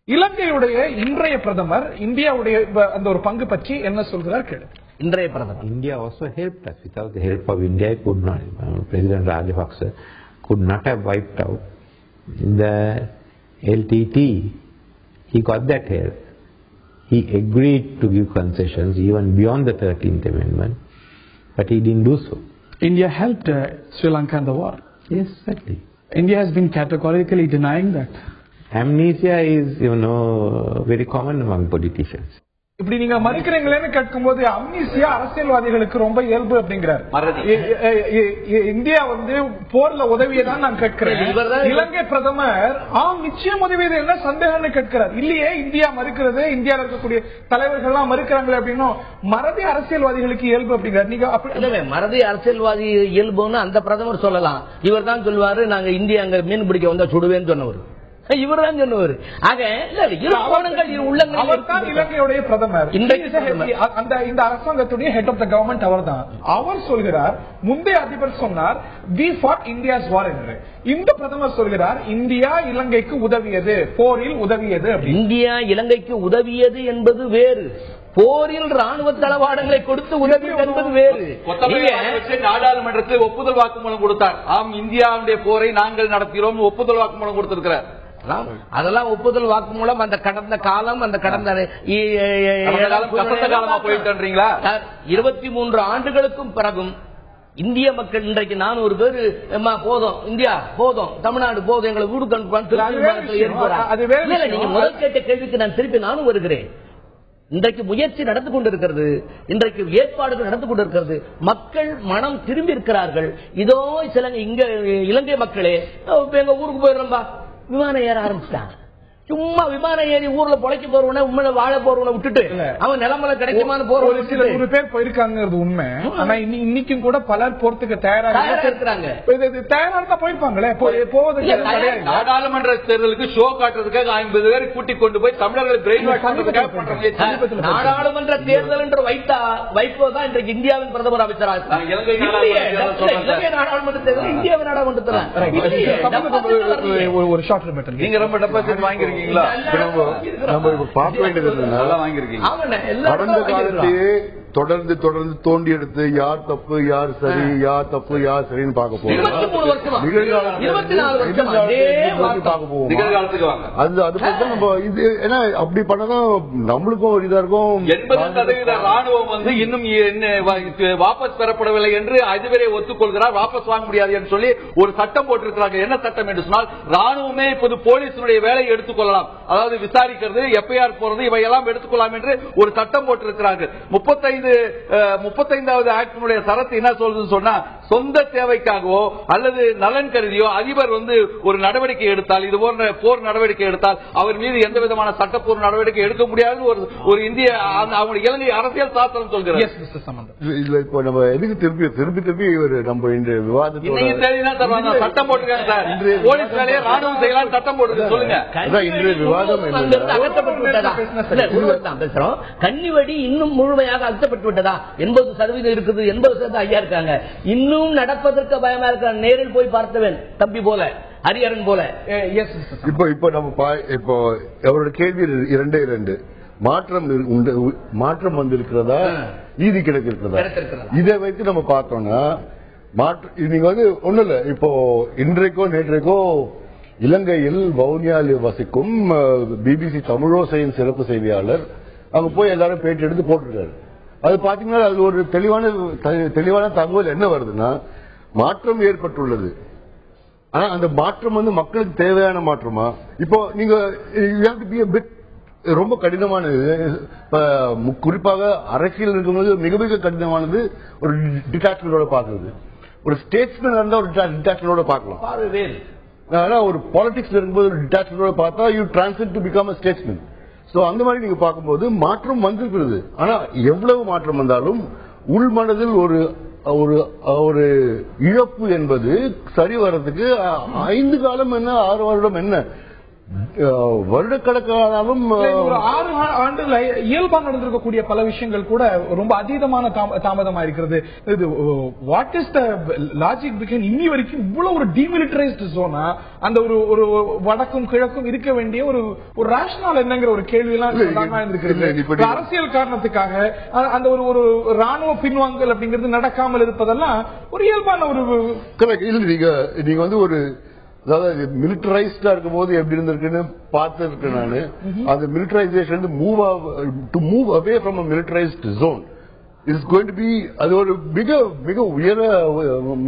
இலங்கையுடைய இன்றைய பிரதமர் இந்தியாவுடைய அந்த ஒரு பங்கு பற்றி என்ன சொல்கிறார் கேளு. இன்றைய பிரதமர், India also helped us. Without the help of India, could not. President Rajapaksa could not have wiped out the LTT. He got that help. He agreed to give concessions even beyond the 13th Amendment, but he didn't do so. India helped Sri Lanka in the war. Yes, certainly. India has been categorically denying that. Amnesia is, very common among politicians. இப்படி நீங்க மறுக்கிறீங்களேன்னு கேட்கும்போது amnesia அரசியல்வாதிகளுக்கு ரொம்ப இயல்பு அப்படிங்கிறார். India போர்ல உதவியதான் நான் கேட்கிறேன். இலங்கை பிரதமர் நிச்சயம் உதவியது என்ன சந்தேகம்னு கேட்கிறார். இல்லையே, இந்தியா மறுக்கிறது, இந்தியாவில் இருக்கக்கூடிய தலைவர்கள் எல்லாம் மறுக்கிறாங்களே அப்படின்னு மறதி அரசியல்வாதிகளுக்கு இயல்பு அப்படிங்கிறார். நீங்க அப்படி மறதி அரசியல்வாதி இயல்புன்னு அந்த பிரதமர் சொல்லலாம். இவர் தான் சொல்லுவாரு, நாங்க இந்தியா அங்க மீன் பிடிக்க வந்தா சுடுவேன்னு சொன்னவர். இவர் தான் சொன்னவர். ஆக இலங்கையுடைய பிரதமர், இந்த அரசாங்கத்துடைய ஹெட் ஆஃப் த கவர்மெண்ட் அவர் தான். அவர் சொல்கிறார், முந்தைய அதிபர் சொன்னார் we fought India's war என்று. இந்த பிரதமர் சொல்கிறார் இந்தியா இலங்கைக்கு உதவியது, போரில் உதவியது. இந்தியா இலங்கைக்கு உதவியது என்பது வேறு, போரில் ராணுவ தளவாடங்களை கொடுத்து உதவி என்பது வேறு. நாடாளுமன்றத்தில் ஒப்புதல் வாக்குமூலம் கொடுத்தார். ஆம், இந்தியாவுடைய போரை நாங்கள் நடத்துகிறோம் ஒப்புதல் வாக்குமூலம் கொடுத்திருக்கிறார். அதெல்லாம் ஒப்புதல் வாக்கு மூலம் அந்த கடந்த காலம், அந்த கடந்த 23 ஆண்டுகளுக்கும் பிறகும் இந்திய மக்கள் இன்றைக்கு 400 பேர் போதும், இந்தியா போதும், தமிழ்நாடு போதும், எங்களை வீடு நீங்க முதல் கேட்ட கேள்விக்கு நான் திருப்பி நானும் வருகிறேன். இன்றைக்கு முயற்சி நடந்து கொண்டிருக்கிறது, இன்றைக்கு ஏற்பாடுகள் நடந்து கொண்டிருக்கிறது, மக்கள் மனம் திரும்பி இருக்கிறார்கள். இதோ சில இங்க இலங்கை மக்களே எங்க ஊருக்கு போயிடுறோம்பா, விமானம் ஏற ஆரம்பிச்சிட்டாங்க. சும்மா விமானம் ஏறி ஊர்ல பொழைக்க போறவன, உண்மையில வாழ போறவனை விட்டுட்டு அவன் நிலமல கிடைக்குமான போற சில பேர் போயிருக்காங்க உண்மை. ஆனா இன்னைக்கும் கூட பலர் போறதுக்கு தயாராக இருக்கிறாங்க. தயாரா இருந்தா போயிருப்பாங்களே. நாடாளுமன்ற தேர்தலுக்கு ஷோ காட்டுறதுக்காக 50 பேர் கூட்டிக் கொண்டு போய் தமிழர்கள் பிரெயின் வாஷ் நாடாளுமன்ற தேர்தல் என்று வைப்போதான் இன்றைக்கு இந்தியாவின் பிரதமர் அமைச்சராக இலங்கை நாடாளுமன்ற தேர்தல் இந்தியாவின் நாடாளுமன்றத்தில் ஒரு ஷார்ட் ரிப்போர்ட். நீங்க ரொம்ப டெபாசிட் வாங்கிருக்கீங்க. நம்ம பார்க்க வேண்டியது கடந்த காலத்தையே தொடர்ந்து தோண்டி எடுத்து யார் தப்பு யார் சரி, யார் தப்பு யார் சரின்னு பார்க்க போறோம். அப்படி பண்ணதான் நம்மளுக்கும் ஒரு இதா இருக்கும். 80% ராணுவம் இன்னும் வாபஸ் பெறப்படவில்லை என்று அதுவரை ஒத்துக்கொள்கிறார். வாபஸ் வாங்க முடியாது என்று சொல்லி ஒரு சட்டம் போட்டிருக்கிறாங்க. என்ன சட்டம் என்று சொன்னால், ராணுவமே இப்போது போலீஸினுடைய வேலையை எடுத்துக்கொள்ளலாம், அதாவது விசாரிக்கிறது, எஃப்ஐஆர் போறது, இவையெல்லாம் எடுத்துக்கொள்ளலாம் என்று ஒரு சட்டம் போட்டிருக்கிறார்கள். 35வது ஆக்டினுடைய சரத்து என்ன சொல்றதுன்னு சொன்னா, சொந்த தேவைக்காகவோ அல்லது நலன் கருதியோ அதிபர் ஒரு நடவடிக்கை எடுத்தால், இது போன்ற போர் நடவடிக்கை எடுத்தால் அவர் மீது எந்த விதமான சட்டப்பூர்வ நடவடிக்கை எடுக்க முடியாது ஒரு இந்திய இலங்கை அரசியல் சாசனம் சொல்கிறது. இதுல இப்போ நம்ம எதுக்கு திருப்பி நம்ம இந்த விவாதத்தை சட்டம் போட்டுருக்காங்க சார். போலீஸ் வேலையை ராணுவம் செய்யலாம் சட்டம் போட்டு சொல்லுங்க. இன்றைய விவாதம் பேசுறோம். கன்னிவடி இன்னும் முழுமையாக அழுத்தப்பட்டு விட்டதா? 80% இருக்குது, 80% ஐயா இருக்காங்க. இன்னும் நடப்பதற்கு பயமா இருக்க. நேரில் போய் பார்த்தவன் தம்பி போல ஹரிஹரன் போல. இப்போ நம்ம இப்போ அவரோட கேள்வி 2 மாற்றம் வந்திருக்கிறதா, நீதி கிடைத்திருக்கிறதா, இதை வைத்து நம்ம பார்த்தோம்னா நீங்க வந்து ஒண்ணு இல்ல. இப்போ இன்றைக்கோ நேற்றைக்கோ இலங்கையில் வவுனியாவில் வசிக்கும் பிபிசி தமிழோசையின் சிறப்பு செய்தியாளர் அங்க போய் எல்லாரும் பேட்டி எடுத்து போட்டிருக்காரு. அது பாத்தீங்கன்னா அது ஒரு தெளிவான தகவல் என்ன வருதுன்னா, மாற்றம் ஏற்பட்டுள்ளது. ஆனா அந்த மாற்றம் வந்து மக்களுக்கு தேவையான மாற்றமா? இப்போ நீங்க ரொம்ப கடினமானது, குறிப்பாக அரசியல் இருக்கும்போது மிக மிக கடினமானது ஒரு டிட்டாச்மெண்டோட பாக்குறது. ஒரு ஸ்டேட்ஸ்மேன் இருந்தா ஒரு டிட்டாச்மெண்டோட பார்க்கலாம். ஆனா ஒரு பாலிடிக்ஸ் இருக்கும்போது ஒரு டிட்டாச்மெண்டோட பார்த்தா you transfer to become a statesman. So அந்த மாதிரி நீங்க பார்க்கும்போது மாற்றம் வந்திருக்கிறது. ஆனா எவ்வளவு மாற்றம் வந்தாலும் உள்மனதில் ஒரு ஒரு இழப்பு என்பது சரி வர்றதுக்கு 5 காலம் என்ன 6 வருடம் என்ன வருடக்கணக்கானாலும் 6 ஆண்டுல இயல்பா நடந்திருக்கக்கூடிய பல விஷயங்கள் கூட ரொம்ப அதீதமான தாமதமா இருக்கிறது. What is the logic behind இனி வரைக்கும் இவ்வளவு ஒரு டிமிலிட்டரைஸ்ட் ஜோனா அந்த ஒரு வடக்கும் கிழக்கும் இருக்க வேண்டிய ஒரு ரேஷனல் என்னங்கிற ஒரு கேள்வி எல்லாம் இருந்திருக்கிறது. அரசியல் காரணத்துக்காக அந்த ஒரு ராணுவ பின்வாங்கல் அப்படிங்கிறது நடக்காமல் இருப்பதெல்லாம் ஒரு இயல்பான ஒரு நீங்க வந்து ஒரு அதாவது மிலிட்டரைஸ்டா இருக்கும் போது எப்படி இருந்திருக்குன்னு பார்த்திருக்கேன் நானு. அந்த militarization to move away from a militarized zone is going to be அது ஒரு மிக உயர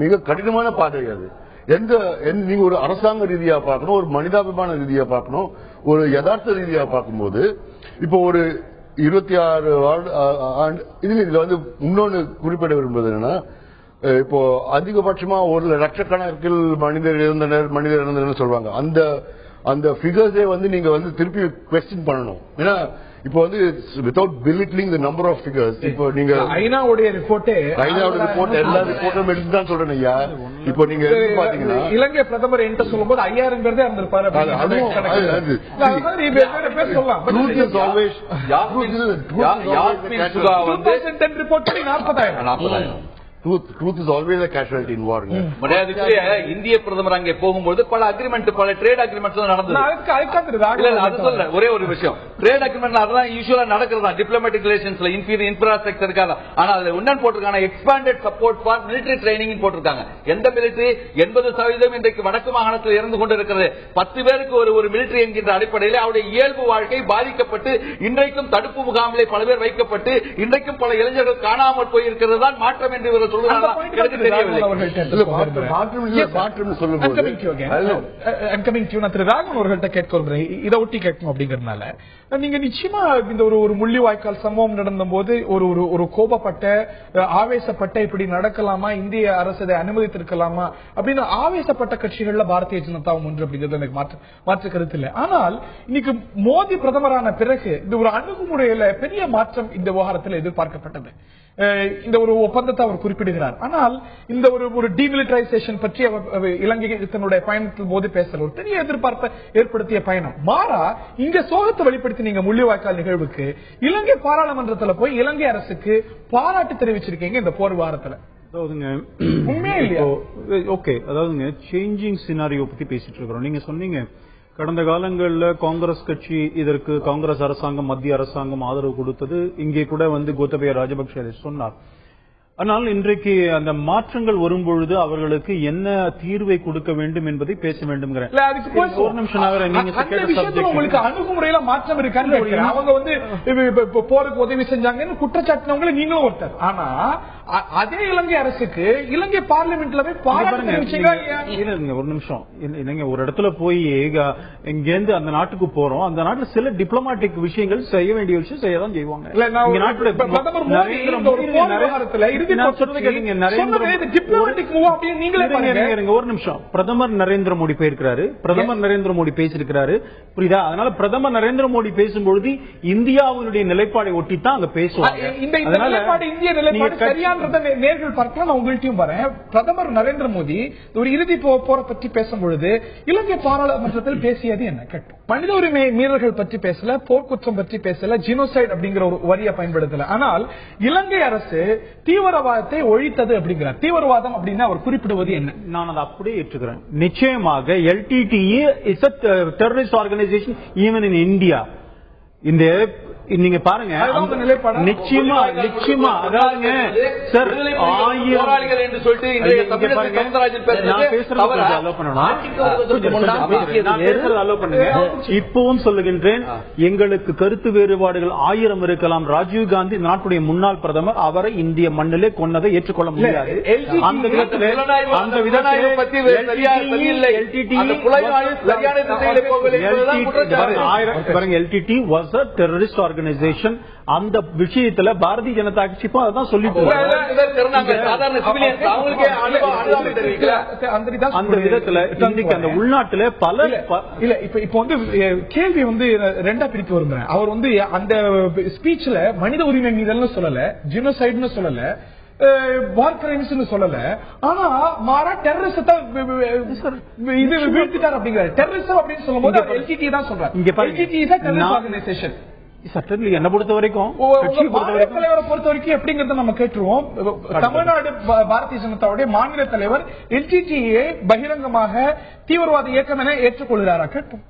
மிக கடினமான பாதை. அது நீங்க ஒரு அரசாங்க ரீதியா பார்க்கணும், ஒரு மனிதாபிமான ரீதியா பார்க்கணும், ஒரு யதார்த்த ரீதியா பார்க்கும்போது இப்போ ஒரு 26 ஆண்டு இதுல வந்து இன்னொன்னு குறிப்பிட விரும்புவது என்னன்னா, இப்போ அதிகபட்சமா 1 லட்சக்கணக்கில் மனிதர் இறந்தனர் சொல்றாங்க. அந்த ஃபிகர்ஸே வந்து நீங்க வந்து திருப்பி குவெஸ்டின் பண்ணணும். ஏன்னா இப்போ வந்து without belittling the number of figures, இப்போ நீங்க ஐநாவுடைய ரிப்போர்ட் எல்லா ரிப்போர்ட்டும் எடுத்து தான் சொல்றேன் ஐயா. இப்போ நீங்க பாத்தீங்கன்னா இலங்கை பிரதமர் என்று சொல்லும்போது 5000 பேர் தான் இருந்திருப்பாரு. Truth is always a casualty in war. இந்திய பிரதமர் அங்கே போகும்போது பல அக்ரிமெண்ட், பல ட்ரேட் அக்ரிமெண்ட்ஸ் நடந்தது. ஒரே ஒரு விஷயம், ட்ரேட் அக்ரிமெண்ட் அதெல்லாம் யூசுவலா நடக்கிறதா டிப்ளமேட்டிக் ரிலேஷன்ஸ்ல இன்ஃப்ராஸ்ட்ரக்சருக்காக. ஆனா அதுல உடன் போட்டிருக்காங்க expanded support for military training போட்டிருக்காங்க. எந்த மிலிட்டரி 80% இன்றைக்கு வடக்கு மாகாணத்தில் இருந்து கொண்டிருக்கிறது. 10 பேருக்கு ஒரு மிலிட்டரி என்கின்ற அடிப்படையில் அவருடைய இயல்பு வாழ்க்கை பாதிக்கப்பட்டு இன்றைக்கும் தடுப்பு முகாமிலே பல பேர் வைக்கப்பட்டு இன்றைக்கும் பல இளைஞர்கள் காணாமல் போயிருக்கிறது தான் மாற்றம் என்று இதை ஒட்டி கேட்கணும் அப்படிங்கறதுனால நீங்க நிச்சயமா இந்த ஒரு முள்ளிவாய்க்கால் சம்பவம் நடந்த போது ஒரு கோபப்பட்ட ஆவேசப்பட்ட இப்படி நடக்கலாமா, இந்திய அரசு இதை அனுமதித்திருக்கலாமா அப்படின்னு ஆவேசப்பட்ட கட்சிகள்ல பாரதிய ஜனதாவும் ஒன்று அப்படிங்கிறது எனக்கு மாற்று கருத்து இல்லை. ஆனால் இன்னைக்கு மோடி பிரதமரான பிறகு இந்த ஒரு அணுகுமுறையில பெரிய மாற்றம் இந்த விவகாரத்தில் எதிர்பார்க்கப்பட்டது. இந்த ஒரு ஒப்பந்தத்தை அவர் குறிப்பிடுகிறார். ஆனால் இந்த ஒரு டிமிலிட்டரைசேஷன் பற்றி அவர் இலங்கை தன்னுடைய பயணத்தில் போது பேசல. ஒரு பெரிய எதிர்பார்ப்பை ஏற்படுத்திய பயணம் மாறா இங்க சோகத்தை வெளிப்படுத்தி நீங்க முள்ளிவாய்க்கால் நிகழ்வுக்கு இலங்கை பாராளுமன்றத்தில் போய் இலங்கை அரசுக்கு பாராட்டு தெரிவிச்சிருக்கீங்க இந்த போர் வாரத்துல. உண்மையா இல்லையா? ஓகே, அதாவதுங்க சேஞ்சிங் சினாரியோ பத்தி பேசிட்டு இருக்கிறோம். நீங்க சொன்னீங்க கடந்த காலங்களில் காங்கிரஸ் கட்சி இதற்கு காங்கிரஸ் அரசாங்கம் மத்திய அரசாங்கம் ஆதரவு கொடுத்தது. இங்கே கூட வந்து கோத்தபய ராஜபக்சே சொன்னார். ஆனால் இன்றைக்கு அந்த மாற்றங்கள் வரும்பொழுது அவர்களுக்கு என்ன தீர்வை கொடுக்க வேண்டும் என்பதை பேச வேண்டும். ஒரு நிமிஷம் உங்களுக்கு அணுகுமுறையில மாற்றம் இருக்கான்னு அவங்க வந்து போருக்கு உதவி செஞ்சாங்கன்னு குற்றச்சாட்டினவங்களை நீங்களும் ஒருத்தர். ஆனா அதே இலங்கை அரசுக்கு இலங்கை பார்லிமெண்ட்ல போய் பாராட்டு. ஒரு நிமிஷம், நீங்க ஒரு இடத்துல போய் இங்கேருந்து அந்த நாட்டுக்கு போறோம், அந்த நாட்டுல சில டிப்ளமேட்டிக் விஷயங்கள் செய்ய வேண்டிய விஷயம் செய்யதான் செய்வாங்க. ஒரு நிமிஷம், பிரதமர் நரேந்திர மோடி போயிருக்கிறாரு, பிரதமர் நரேந்திர மோடி பேசியிருக்கிறாரு, புரியுதா? அதனால பிரதமர் நரேந்திர மோடி பேசும்பொழுது இந்தியாவுடைய நிலைப்பாடை ஒட்டித்தான் அங்க பேசுவாங்க. இந்திய நிலைப்பாடு சரியானதை நேர்கள் பார்க்கலாம். நான் உங்கள்கிட்டயும் வரேன். பிரதமர் நரேந்திர மோடி ஒரு இறுதி போரை பற்றி பேசும்பொழுது இலங்கை பாராளுமன்றத்தில் பேசியது என்ன கேட்டோம். மனித உரிமை மீறல்கள் பற்றி பேசல, போர்க்குற்றம் பற்றி பேசல, ஜினோசைட் அப்படிங்கிற ஒரு வரியை பயன்படுத்தல. ஆனால் இலங்கை அரசு தீவிர தீவிரவாதத்தை ஒழித்தது அப்படிங்கிறார். தீவிரவாதம் அப்படின்னு அவர் குறிப்பிடுவது என்ன? நான் அதை அப்படியே ஏற்றுக்கிறேன். நிச்சயமாக LTTE is a terrorist organization even in India. இந்த நீங்க பாருங்க, நிச்சயமா அதாவதுங்க சார், போராளிகள் என்று சொல்லிட்டு இப்பவும் சொல்லுகின்றேன், எங்களுக்கு கருத்து வேறுபாடுகள் 1000 இருக்கலாம். ராஜீவ் காந்தி நாட்டுடைய முன்னாள் பிரதமர், அவரை இந்திய மண்ணிலே கொன்னதை ஏற்றுக்கொள்ள முடியாது. அந்த விதத்திலே LTT was a terrorist organization. அந்த விஷயத்துல பாரதிய ஜனதா கட்சி அதான் சொல்லிட்டு அந்த விதத்துல அந்த உள்நாட்டுல பல இல்ல. இப்ப வந்து கேள்வி வந்து ரெண்டா பிரித்து வருகிறேன். அவர் வந்து அந்த ஸ்பீச்ல மனித உரிமை மீறல்னு சொல்லல, ஜெனோசைடுன்னு சொல்லல, வார் கிரைம்ஸ் சொல்லல, ஆனா மாறா டெரரிசத்தை இது வீழ்த்திட்டார் அப்படிங்கிறார். டெரரிசம் அப்படின்னு சொல்லும் போது LTT தான் சொல்றாரு. LTT is a terrorist organization. சட்டத்தில் என்ன பொறுத்த வரைக்கும் தலைவரை பொறுத்த வரைக்கும் எப்படிங்கறத நம்ம கேட்டுருவோம். தமிழ்நாடு பாரதிய ஜனதாவுடைய மாநில தலைவர் LTTயை பகிரங்கமாக தீவிரவாத இயக்கம் என ஏற்றுக்கொள்கிறாரா கேட்போம்.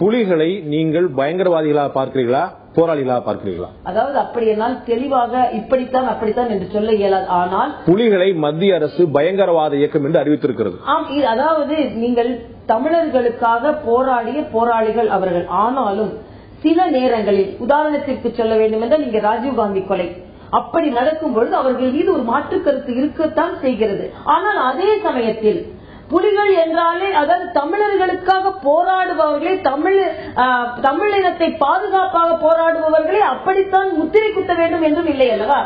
புலிகளை நீங்கள் பயங்கரவாதிகளாக பார்க்கிறீர்களா, போராளிகளாக பார்க்கிறீர்களா? அதாவது அப்படி என்னால் தெளிவாக இப்படித்தான் அப்படித்தான் என்று சொல்ல இயலாது. ஆனால் புலிகளை மத்திய அரசு பயங்கரவாத இயக்கம் என்று அறிவித்திருக்கிறது. அதாவது நீங்கள் தமிழர்களுக்காக போராடிய போராளிகள் அவர்கள். ஆனாலும் சில நேரங்களில் உதாரணத்திற்கு சொல்ல வேண்டும் என்றால் நீங்க ராஜீவ்காந்தி கொலை அப்படி நடக்கும் பொழுது அவர்கள் மீது ஒரு மாற்று கருத்து இருக்கத்தான் செய்கிறது. ஆனால் அதே சமயத்தில் புலிகள் என்றாலே அதாவது தமிழர்களுக்காக போராடுபவர்களே, தமிழினத்தை பாதுகாப்பாக போராடுபவர்களே அப்படித்தான் முத்திரை குத்த வேண்டும் என்றும் இல்லை அல்லவா?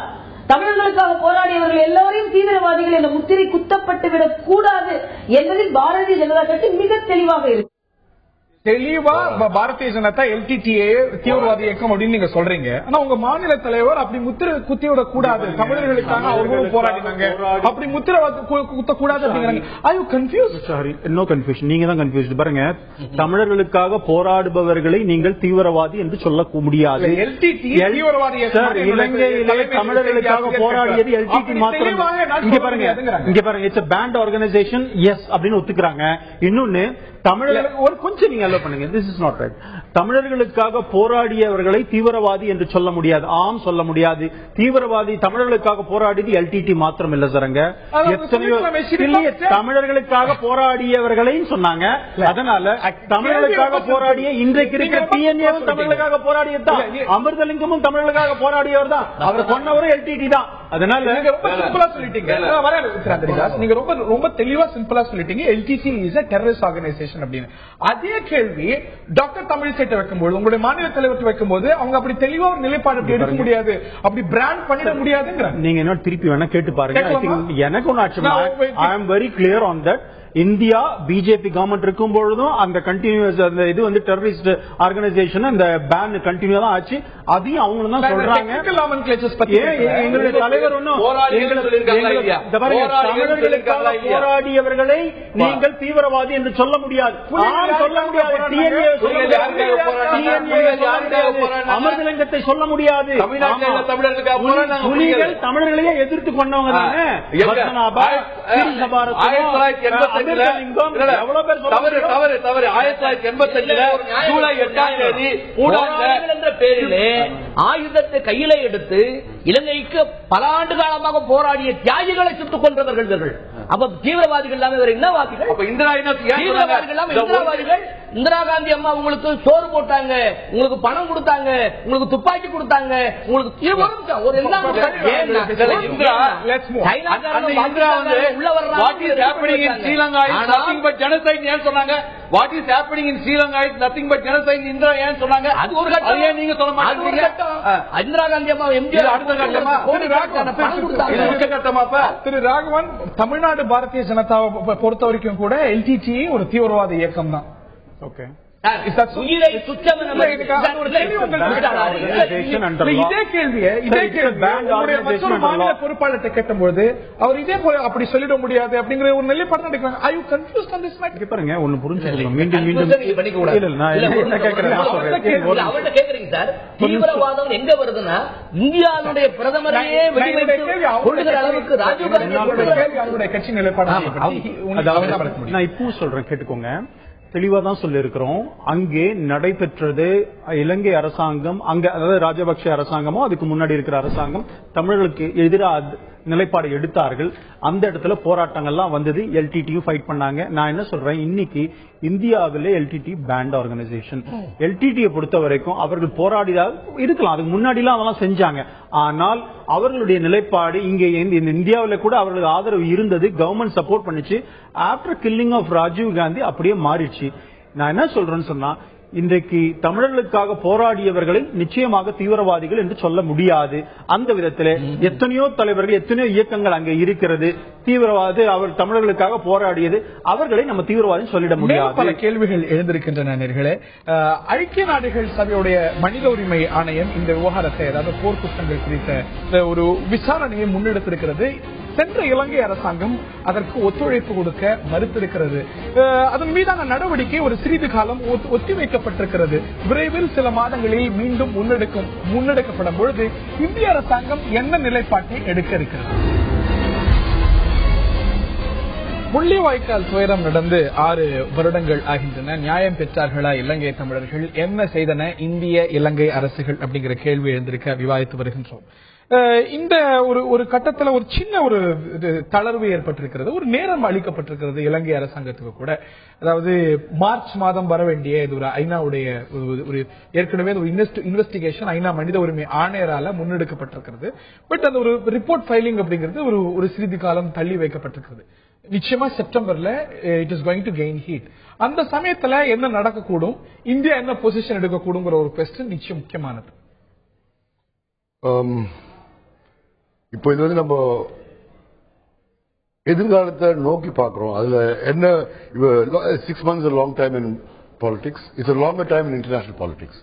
தமிழர்களுக்காக போராடியவர்கள் எல்லோரையும் தீவிரவாதிகள் என்ற முத்திரை குத்தப்பட்டுவிடக் கூடாது என்பதில் பாரதிய ஜனதா கட்சி மிக தெளிவாக இருக்கு. தெளிவா பாரதிய ஜனதா LTTA தீவிரவாத இயக்கம் அப்படின்னு நீங்க சொல்றீங்க. ஆனா உங்க மாநில தலைவர் அப்படி முத்திரை குத்திவிட கூடாது, தமிழர்களுக்காக அவர்களும் போராடினாங்க, அப்படி முத்திரை குத்த கூடாது அப்படிங்கிறாங்க. Are you confused? Sorry, no confusion. நீங்க தான் கன்ஃபியூஸ்ட். பாருங்க, தமிழர்களுக்காக போராடுபவர்களை நீங்கள் தீவிரவாதி என்று சொல்ல முடியாது. LTT தீவிரவாத இயக்கம். இலங்கையிலே தமிழர்களுக்காக போராடியது LTT மாத்திரம். இங்க பாருங்க, it's a banned organization. Yes அப்படின்னு ஒத்துக்கிறாங்க. இன்னொன்னு தமிழர்களுக்கு ஒரு கொஞ்சம் நீங்க அலோ பண்ணுங்க. This is not right. தமிழர்களுக்காக போராடியவர்களை தீவிரவாதி என்று சொல்ல முடியாது. ஆம் சொல்ல முடியாது. தீவிரவாதி தமிழர்களுக்காக போராடியது LTT மாத்திரம் இல்ல சார்ங்க. எத்தனையோ தமிழர்களுக்காக போராடியவர்களையும் சொன்னாங்க. அதனால தமிழர்களுக்காக போராடிய இன்றைக்கு இருக்கிற TNA தமிழர்களுக்காக போராடியதுதான். அமிர்தலிங்கமும் தமிழர்களுக்காக போராடியவர் தான். அவர் கொன்னவரும் LTT தான். அதனால ரொம்ப சிம்பிளா சொல்லிட்டீங்க. நீங்க ரொம்ப தெளிவா சிம்பிளா சொல்லிட்டீங்க. LTT is a terrorist organization அப்படின்னு. அதே கேள்வி டாக்டர் தமிழிசைட்ட வைக்கும்போது, உங்களுடைய மாநில தலைவர் வைக்கும்போது அவங்க அப்படி தெளிவா ஒரு நிலைப்பாடு எடுக்க முடியாது, அப்படி பிராண்ட் பண்ணிட முடியாதுங்கிற. நீங்க என்ன திருப்பி வேணா கேட்டு பாருங்க. எனக்கு ஒன்னு ஆச்சு. I am very clear on that. India BJP government இருக்கும் பொழுதும் அந்த கண்டினியூஸ் அந்த இது வந்து டெரரிஸ்ட் ஆர்கனைசேஷன் அந்த பேன் கண்டினியூ தான் ஆச்சு. அதையும் அவங்க தான் சொல்றாங்க. எங்களுடைய தலைவர் ஒன்னும் தமிழர்களுக்காக போராடியவர்களை நீங்கள் தீவிரவாதி என்று சொல்ல முடியாது, சொல்ல முடியாது. அமிர்தலிங்கத்தை சொல்ல முடியாது. புலிகள் தமிழர்களையே எதிர்த்து கொண்டவங்க தானே. ஆயுதத்தை கையில எடுத்து இலங்கைக்கு பல ஆண்டு காலமாக போராடிய தியாகிகளை சுட்டுக் கொன்றவர்கள். அப்ப தீவிரவாதிகள் இந்திரா காந்தி அம்மா உங்களுக்கு சோறு போட்டாங்க, உங்களுக்கு பணம் கொடுத்தாங்க, உங்களுக்கு துப்பாக்கி கொடுத்தாங்க, உங்களுக்கு What is happening in Sri Lanka is nothing but genocide. Indira ஏன் சொன்னாங்க? அது ஒரு கட்டம். ஏன் நீங்க சொல்ல மாட்டீங்க? இந்திரா காந்தி அம்மா எம்ஜிஆர் அடுத்த கட்டமா திரு ராகவன், தமிழ்நாடு பாரதிய ஜனதாவை பொறுத்த வரைக்கும் கூட LTT ஒரு தீவிரவாத இயக்கம் தான். ஓகே, உயிரை துச்சம் என இதே கேள்வியை மாநில பொறுப்பாளர்கிட்ட கேட்டபோது அவர் இதே போல அப்படி சொல்லிட முடியாது அப்படிங்கிற ஒரு நிலைப்பாடு எடுக்கிறாங்க. Are you confused on this matter? பாருங்க ஒன்னு புரிஞ்சுக்கணும். மீண்டும் மீண்டும் அவர்கிட்ட கேக்குறீங்க சார், தீவிரவாதம் எங்க வருதுன்னா இந்தியாவுடைய பிரதமரையே கொள்ளுகிற அளவுக்கு ராஜீவ்காந்தி கட்சி நிலைப்பாடு. நான் இப்பவும் சொல்றேன், கேட்டுக்கோங்க. தெளிவா தான் சொல்லி இருக்கிறோம். அங்கே நடைபெற்றது இலங்கை அரசாங்கம், அங்க அதாவது ராஜபக்ஷ அரசாங்கமோ அதுக்கு முன்னாடி இருக்கிற அரசாங்கம் தமிழர்களுக்கு எதிராக நிலைப்பாடு எடுத்தார்கள். அந்த இடத்துல போராட்டங்கள்லாம் வந்தது, எல்டிடியும் ஃபைட் பண்ணாங்க. நான் என்ன சொல்றேன், இன்னைக்கு இந்தியாவிலே எல்டிடி பேண்ட் ஆர்கனைசேஷன். எல்டிடியை பொறுத்த வரைக்கும் அவர்கள் போராடிதான் இருக்கலாம், அதுக்கு முன்னாடி எல்லாம் அதெல்லாம் செஞ்சாங்க. ஆனால் அவர்களுடைய நிலைப்பாடு இங்கே இந்தியாவில் கூட அவர்களுக்கு ஆதரவு இருந்தது, கவர்மெண்ட் சப்போர்ட் பண்ணிச்சு. After killing of Rajiv Gandhi அப்படியே மாறிடுச்சு. நான் என்ன சொல்றேன்னு சொன்னா, இன்றைக்கு தமிழர்களுக்காக போராடியவர்களை நிச்சயமாக தீவிரவாதிகள் என்று சொல்ல முடியாது. அந்த விதத்தில் எத்தனையோ தலைவர்கள், எத்தனையோ இயக்கங்கள் அங்கே இருக்கிறது. தீவிரவாதி அவர் தமிழர்களுக்காக போராடியது, அவர்களை நம்ம தீவிரவாதி சொல்லிட முடியாது. பல கேள்விகள் எழுந்திருக்கின்றன. ஐக்கிய நாடுகள் சபையுடைய மனித உரிமை ஆணையம் இந்த விவகாரத்தை, அதாவது போர்க்குற்றங்கள் குறித்த ஒரு விசாரணையை முன்னெடுத்திருக்கிறது. சென்ற இலங்கை அரசாங்கம் அதற்கு ஒத்துழைப்பு கொடுக்க மறுத்திருக்கிறது. அதன் மீதான நடவடிக்கை ஒரு சிறிது காலம் ஒத்திவைக்கப்பட்டிருக்கிறது. விரைவில் சில மாதங்களில் மீண்டும் முன்னெடுக்கப்படும் பொழுது இந்திய அரசாங்கம் என்ன நிலைப்பாட்டை எடுக்க இருக்கிறது? முள்ளிவாய்க்கால் துயரம் நடந்து 6 வருடங்கள் ஆகின்றன. நியாயம் பெற்றார்களா இலங்கை தமிழர்கள்? என்ன செய்தன இந்திய இலங்கை அரசுகள் அப்படிங்கிற கேள்வி எழுந்திருக்க விவாதித்து வருகின்றோம். இந்த ஒரு கட்டத்தில் ஒரு சின்ன ஒரு தளர்வு ஏற்பட்டிருக்கிறது, ஒரு நேரம் அளிக்கப்பட்டிருக்கிறது இலங்கை அரசாங்கத்துக்கு கூட. அதாவது மார்ச் மாதம் வர வேண்டிய இது ஒரு ஐநாவுடைய ஒரு ஏற்கனவே ஒரு இன்வெஸ்டிகேஷன் ஐநா மனித உரிமை ஆணையரால முன்னெடுக்கப்பட்டிருக்கிறது. பட் அந்த ஒரு ரிப்போர்ட் ஃபைலிங் அப்படிங்கிறது ஒரு சிறிது காலம் தள்ளி வைக்கப்பட்டிருக்கிறது. நிச்சயமா செப்டம்பர்ல it is going to gain heat. அந்த சமயத்துல என்ன நடக்கக்கூடும், இந்தியா என்ன பொசிஷன் எடுக்கக்கூடும் ஒரு கொஸ்டின் நிச்சயம் முக்கியமானது. இப்போ இது நம்ம எதிர்காலத்தை நோக்கி பார்க்கிறோம். அதுல என்ன 6 months a long time in politics, it's a longer time in international politics.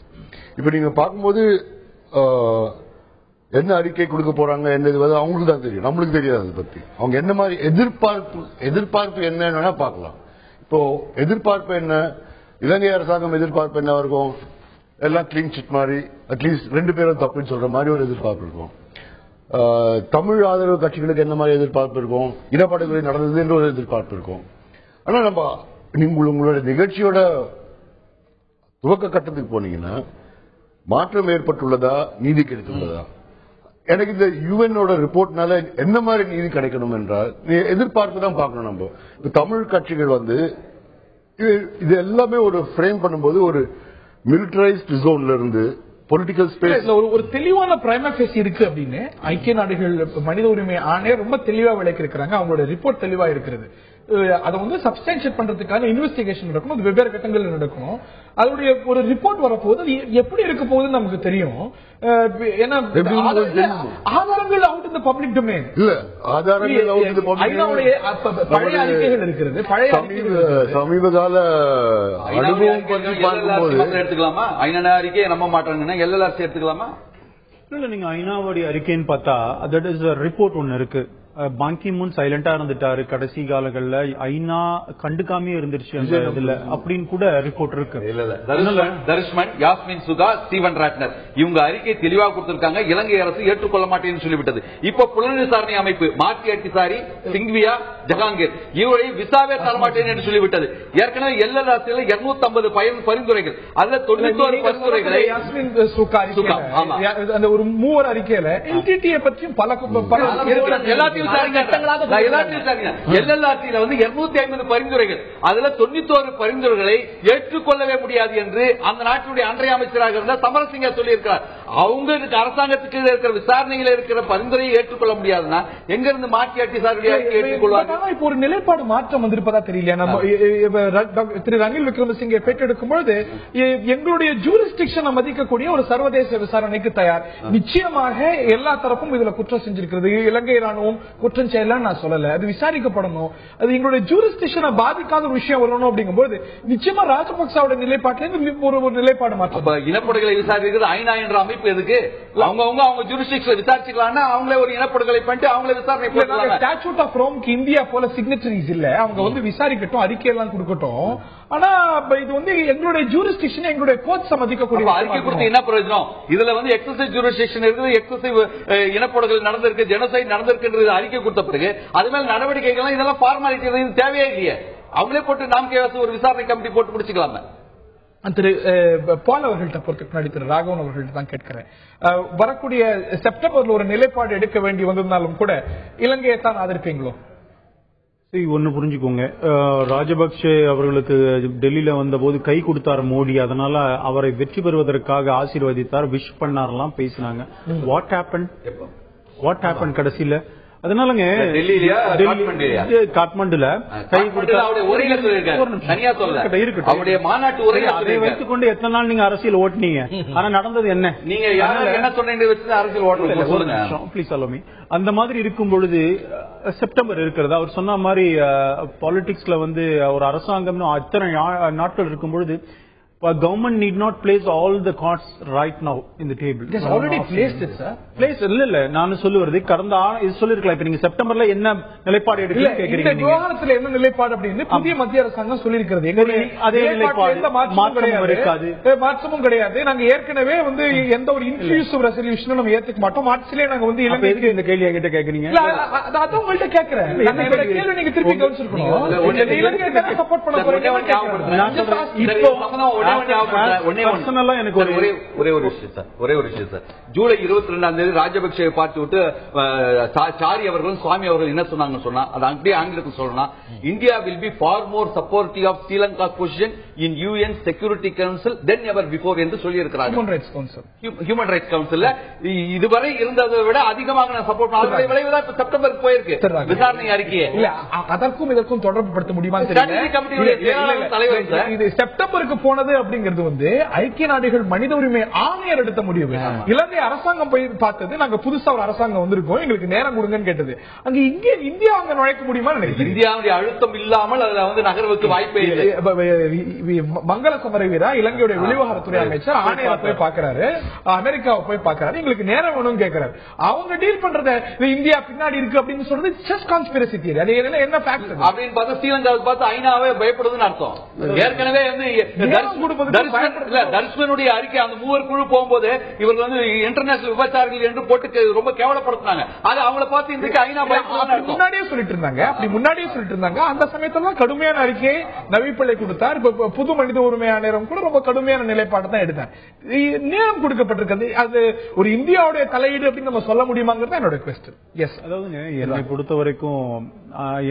இப்போ நீங்க பார்க்கும்போது என்ன அறிக்கை கொடுக்க போறாங்க, என்ன இது அவங்களுக்கு தான் தெரியும், நம்மளுக்கு தெரியாது. அதை பத்தி அவங்க என்ன மாதிரி எதிர்பார்ப்பு என்னன்னா பார்க்கலாம். இப்போ எதிர்பார்ப்பு என்ன, இலங்கை அரசாங்கம் எதிர்பார்ப்பு என்ன இருக்கும், எல்லாம் கிளீன் சிட் மாதிரி அட்லீஸ்ட் 2 பேரும் தப்புன்னு சொல்ற மாதிரி ஒரு எதிர்பார்ப்பு இருக்கும். தமிழ் ஆதரவு கட்சிகளுக்கு என்ன மாதிரி எதிர்பார்ப்பு இருக்கும், இனப்படுகொலை நடந்தது என்ற ஒரு எதிர்பார்ப்பு இருக்கும். ஆனா நம்ம உங்களோட நிகழ்ச்சியோட துவக்க கட்டத்துக்கு போனீங்கன்னா மாற்றம் ஏற்பட்டுள்ளதா, நீதி கிடைத்துள்ளதா? எனக்கு இந்த யுஎனோட ரிப்போர்ட்னால என்ன மாதிரி நீதி கிடைக்கணும் என்றால் எதிர்பார்ப்பு தான் பார்க்கணும். நம்ம இப்ப தமிழ் கட்சிகள் இது எல்லாமே ஒரு ஃப்ரேம் பண்ணும்போது ஒரு மிலிட்டரைஸ்ட் ஜோன்ல இருந்து பொலிட்டிக்கல் ஸ்பேஸ் ஒரு தெளிவான பிரைமா ஃபேஸ் இருக்கு அப்படின்னு ஐக்கிய நாடுகள் மனித உரிமை ஆணையர் ரொம்ப தெளிவா விளக்கியிருக்கிறாங்க. அவங்களோட ரிப்போர்ட் தெளிவா இருக்கிறது. அதை சப்ஸ்டான்ஷியேட் பண்றதுக்கான இன்வெஸ்டிகேஷன் நடக்கும், அது வெவ்வேறு கட்டங்களில் நடக்கும். அதோடைய ஒரு ரிப்போர்ட் வரப்போகுது, அது எப்படி இருக்க போகுதுன்னு நமக்கு தெரியும். ஏன்னா ஆதாரங்கள் out in the public domain இல்ல, ஆதாரங்கள் அவுட் இன் தி பப்ளிக் பழைய அறிக்கைகள் இருக்கிறது. பழைய சமீபகால அனுபவம் பற்றி பார்க்கும்போது எடுத்துக்கலாமா? ஐநா அறிக்கையை நம்ப மாட்டாங்கன்னா எல்எல்ஆர்சி எடுத்துக்கலாமா? இல்ல, நீங்க ஐநாவுடைய அறிக்கைன்னு பார்த்தா தட் இஸ் ரிப்போர்ட் ஒன்னு இருக்கு. பாங்கி மூன் சைலண்டா இருந்துட்டாரு கடைசி காலங்கள்ல, ஐநா கண்டுக்காமே இருந்துருச்சு அந்த இதுல அப்படின்னு கூட ரிப்போர்ட் இருக்கு. தரிஷ்மன், யாஸ்மின் சுகா, ஸ்டீவன் ராட்னர் இவங்க அறிக்கை தெளிவாக கொடுத்திருக்காங்க. இலங்கை அரசு ஏற்றுக்கொள்ள மாட்டேன்னு சொல்லிவிட்டது. இப்ப புலன் விசாரணை அமைப்பு மார்த்தி அட்டிசாரி, சிங்வியா, ஜஹாங்கீர் இவரை விசாவே தரமாட்டேன் என்று சொல்லிவிட்டது. ஏற்கனவே எல்எல்ஆர்சியில் 250 பரிந்துரைகள், அதுல 91 பரிந்துரைகளை அந்த ஒரு மூவர் அறிக்கையில எல்டிடியை பற்றியும் பல எல்லாத்தையும் எல்எல்ஆர்சியில 250 பரிந்துரைகள், அதுல 91 பரிந்துரைகளை ஏற்றுக்கொள்ளவே முடியாது என்று அந்த நாட்டினுடைய அன்றைய அமைச்சராக இருந்த சமரசிங்க சொல்லியிருக்கிறார். அவங்க அரசாங்கத்துக்கு இருக்கிற விசாரணையில் இருக்கிற பரிந்துரையை ஏற்றுக்கொள்ள முடியாதுன்னா எங்க இருந்து மாற்றி சார் ஏற்றுக்கொள்வாங்க? இப்போ ஒரு நிலைப்பாடு மாற்றம் வந்திருப்பதா தெரியல. நம்ம திரு ரணில் விக்ரமசிங்கே பேட்டெடுக்கும் பொழுது எங்களுடைய ஜூரிஸ்டிக்ஷனை மதிக்கக்கூடிய ஒரு சர்வதேச விசாரணைக்கு தயார். நிச்சயமாக எல்லா தரப்பும் இதுல குற்றம் செஞ்சிருக்கிறது. இலங்கை ராணுவம் குற்றம் செய்யலாம் நான் சொல்லல, அது விசாரிக்கப்படணும். அது எங்களுடைய ஜூரிஸ்டிக்ஷனை பாதிக்காத ஒரு விஷயம் வரணும் அப்படிங்கும்போது நிச்சயமா ராஜபக்சாவோட நிலைப்பாட்டிலிருந்து ஒரு நிலைப்பாடு மாற்றம். இனப்படுகொலை விசாரிக்கிறது ஐநா என்ற அமைப்பு எதுக்கு? அவங்க ஜூரிஸ்டிக்ஷன் விசாரிச்சுக்கலாம்னா அவங்களே ஒரு இனப்படுகொலை பண்ணிட்டு அவங்களே விசாரணை போடுறாங்க. ஸ்டாட்யூட் ஆஃப் ரோம்க்கு இந்தியா போல சிக்னேச்சரிஸ் இல்ல, அவங்க வந்து விசாரிக்கட்டும், அறிக்கை எல்லாம் கொடுக்கட்டும். ஆனா இது வந்து எங்களுடைய ஜூரிஸ்டிக்ஷன், எங்களுடைய கோர்ட்ஸ் மதிக்கக்கூடிய அறிக்கை கொடுத்து என்ன பிரயோஜனம்? இதுல வந்து எக்ஸசிவ் ஜூரிஸ்டிக்ஷன் இருக்குது, எக்ஸசிவ் இனப்படுகொலை நடந்திருக்கு, ஜெனோசைட் நடந்திருக்கு அறிக்கை கொடுத்த பிறகு அது மேல நடவடிக்கைகள் இதெல்லாம் ஃபார்மாலிட்டி தேவையே இல்லையே. அவங்களே போட்டு நாம் கேவாசி ஒரு விசாரணை கமிட்டி போட்டு முடிச்சுக்கலாமே. திரு பால் அவர்கள்ட்ட போறதுக்கு முன்னாடி திரு ராகவன் அவர்கள்ட்ட தான் கேட்கிறேன். வரக்கூடிய செப்டம்பர்ல ஒரு நிலைப்பாடு எடுக்க வேண்டி வந்திருந்தாலும் கூட இலங்கையை தான் ஆதரிப்பீங்களோ? ஒன்னு புரிஞ்சுக்கோங்க, ராஜபக்சே அவர்களுக்கு டெல்லியில வந்த போது கை கொடுத்தார் மோடி, அதனால அவரை வெற்றி பெறுவதற்காக ஆசீர்வதித்தார், விஷ் பண்ணாரெல்லாம் பேசினாங்க. வாட் ஹேப்பன் கடைசியில? அதனாலங்க காட்மாண்டுல கை வைத்துக்கொண்டு எத்தனை நாள் நீங்க அரசியல் ஓட்டுனீங்க? ஆனா நடந்தது என்ன? நீங்க என்ன சொன்னீங்க அரசியல் ஓட்டுங்க ப்ளீஸ் அலோமி. அந்த மாதிரி இருக்கும் பொழுது செப்டம்பர் இருக்கிறது, அவர் சொன்ன மாதிரி பாலிடிக்ஸ்ல வந்து ஒரு அரசாங்கம் அத்தனை நாட்கள் இருக்கும் பொழுது government need not place all the cards right now in the table. It has already placed it, sir. Place இல்ல நான் சொல்லுவது கடந்த இது சொல்லிருக்கலாம். இப்ப நீங்க செப்டம்பர்ல என்ன நிலைப்பாடு எடுக்கணும் கேக்குறீங்க. இந்த விவகாரத்துல என்ன நிலைப்பாடு அப்படின்னு புதிய மத்திய அரசாங்கம் சொல்லிருக்கிறது. அதே நிலைப்பாடு மாற்றம் இருக்காது, மாற்றமும் கிடையாது. நாங்க ஏற்கனவே வந்து எந்த ஒரு இன்க்ளூசிவ் ரெசல்யூஷனும் நம்ம ஏத்துக்க மாட்டோம். மார்ச்லயே நாங்க வந்து இலங்கைக்கு இந்த கேள்வி என்கிட்ட கேக்குறீங்க. அதான் உங்கள்ட்ட கேக்குறேன். கேள்வி நீங்க திருப்பி கவனிச்சிருக்கணும். இலங்கைக்கு சப்போர்ட் பண்ண போறீங்க. ஒரே ஒரு விஷயம் சார், ஜூலை 22ஆம் தேதி ராஜபக்சே பார்த்து விட்டு சாரி அவர்களும் சுவாமி அவர்கள் என்ன சொன்னாங்க சொன்னா, அது அப்படியே ஆங்கிலத்தில் சொல்லணும், India will be far more supportive of Sri Lanka position in UN security council then ever before என்று சொல்லி இருக்கிறார். ஹியூமன் ரைட்ஸ் கவுன்சில் இதுவரை இருந்ததை விட அதிகமாக நான் சப்போர்ட் பண்ண விளைவுதான் செப்டம்பருக்கு போயிருக்கு விசாரணை அறிக்கையை. அதற்கும் இதற்கும் தொடர்பு படுத்த முடியுமா? இது செப்டம்பருக்கு போனது அப்படிங்கிறது வந்து ஐக்கிய நாடுகள் மனித உரிமை ஆணையர் எடுத்த முடிவு. இலங்கை அரசாங்கம் போய் பார்த்தது, நாங்க புதுசா ஒரு அரசாங்கம் வந்திருக்கோம், எங்களுக்கு நேரம் கொடுங்கன்னு கேட்டது. அங்க இங்கே இந்தியா அங்க நுழைக்க முடியுமா? இந்தியாவுடைய அழுத்தம் இல்லாமல் அதுல வந்து நகர்வுக்கு வாய்ப்பே இல்லை. மங்கள சமரவீரா இலங்கையுடைய வெளிவகாரத்துறை அமைச்சர் ஆணையரை போய் பாக்குறாரு, அமெரிக்காவை போய் பாக்குறாரு, எங்களுக்கு நேரம் வேணும்னு கேட்கிறாரு. அவங்க டீல் பண்றத இந்தியா பின்னாடி இருக்கு அப்படின்னு சொல்றது ஜஸ்ட் கான்ஸ்பிரசி தியரி. அது என்ன ஃபேக்ட் அப்படின்னு பார்த்தா ஸ்ரீலங்காவுக்கு பார்த்து ஐநாவே பயப்படுதுன்னு அர்த்தம். ஏற்கனவே வந்து தர்ஷனுடைய அறிக்கை அந்த மூவர் குழு போகும்போது இவர்கள் வந்து இன்டர்நேஷனல் விபச்சாரிகள் என்று போட்டு ரொம்ப கேவலப்படுத்தினாங்க. அது அவங்களை பார்த்து இன்றைக்கு ஐநா முன்னாடியே சொல்லிட்டு இருந்தாங்க. அந்த சமயத்துல கடுமையான அறிக்கையை நவிப்பிள்ளை கொடுத்தார். புது மனித உரிமை ஆணையம் கூட ரொம்ப கடுமையான நிலைப்பாடு தான் எடுத்தார். நேரம் கொடுக்கப்பட்டிருக்கிறது. அது ஒரு இந்தியாவுடைய தலையீடு அப்படின்னு நம்ம சொல்ல முடியுமாங்கிறது என்னோட கொஸ்டின். எஸ், அதாவது என்னை பொறுத்த வரைக்கும்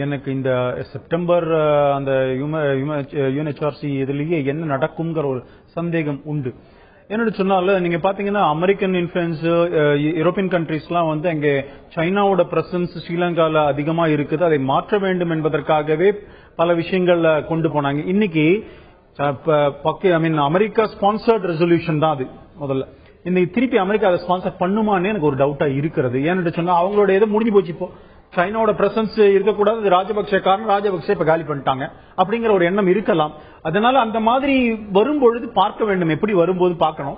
எனக்கு இந்த செப்டம்பர் அந்த UNHRC இதுலயே என்ன நடக்கும்ங்கிற ஒரு சந்தேகம் உண்டு. என்னோட சொன்னால நீங்க பாத்தீங்கன்னா அமெரிக்கன் இன்ஃபுளுன்ஸ், யூரோப்பியன் கண்ட்ரீஸ் எல்லாம் வந்து அங்கே சைனாவோட பிரசன்ஸ் ஸ்ரீலங்கால அதிகமா இருக்குது, அதை மாற்ற வேண்டும் என்பதற்காகவே பல விஷயங்கள்ல கொண்டு போனாங்க. இன்னைக்கு அமெரிக்கா ஸ்பான்சர்ட் ரெசல்யூஷன் தான் அது முதல்ல. இன்னைக்கு திருப்பி அமெரிக்கா அதை ஸ்பான்சர் பண்ணுமான்னு எனக்கு ஒரு டவுட்டா இருக்கிறது. ஏன்னு சொன்னா அவங்களோட எதை முடிஞ்சு போச்சு. இப்போ சைனாவோட பிரசன்ஸ் இருக்கக்கூடாது, ராஜபக்சே காரணம், ராஜபக்சே இப்ப காலி பண்ணிட்டாங்க அப்படிங்கிற ஒரு எண்ணம் இருக்கலாம். அதனால அந்த மாதிரி வரும்பொழுது பார்க்க வேண்டும், எப்படி வரும்போது பார்க்கணும்.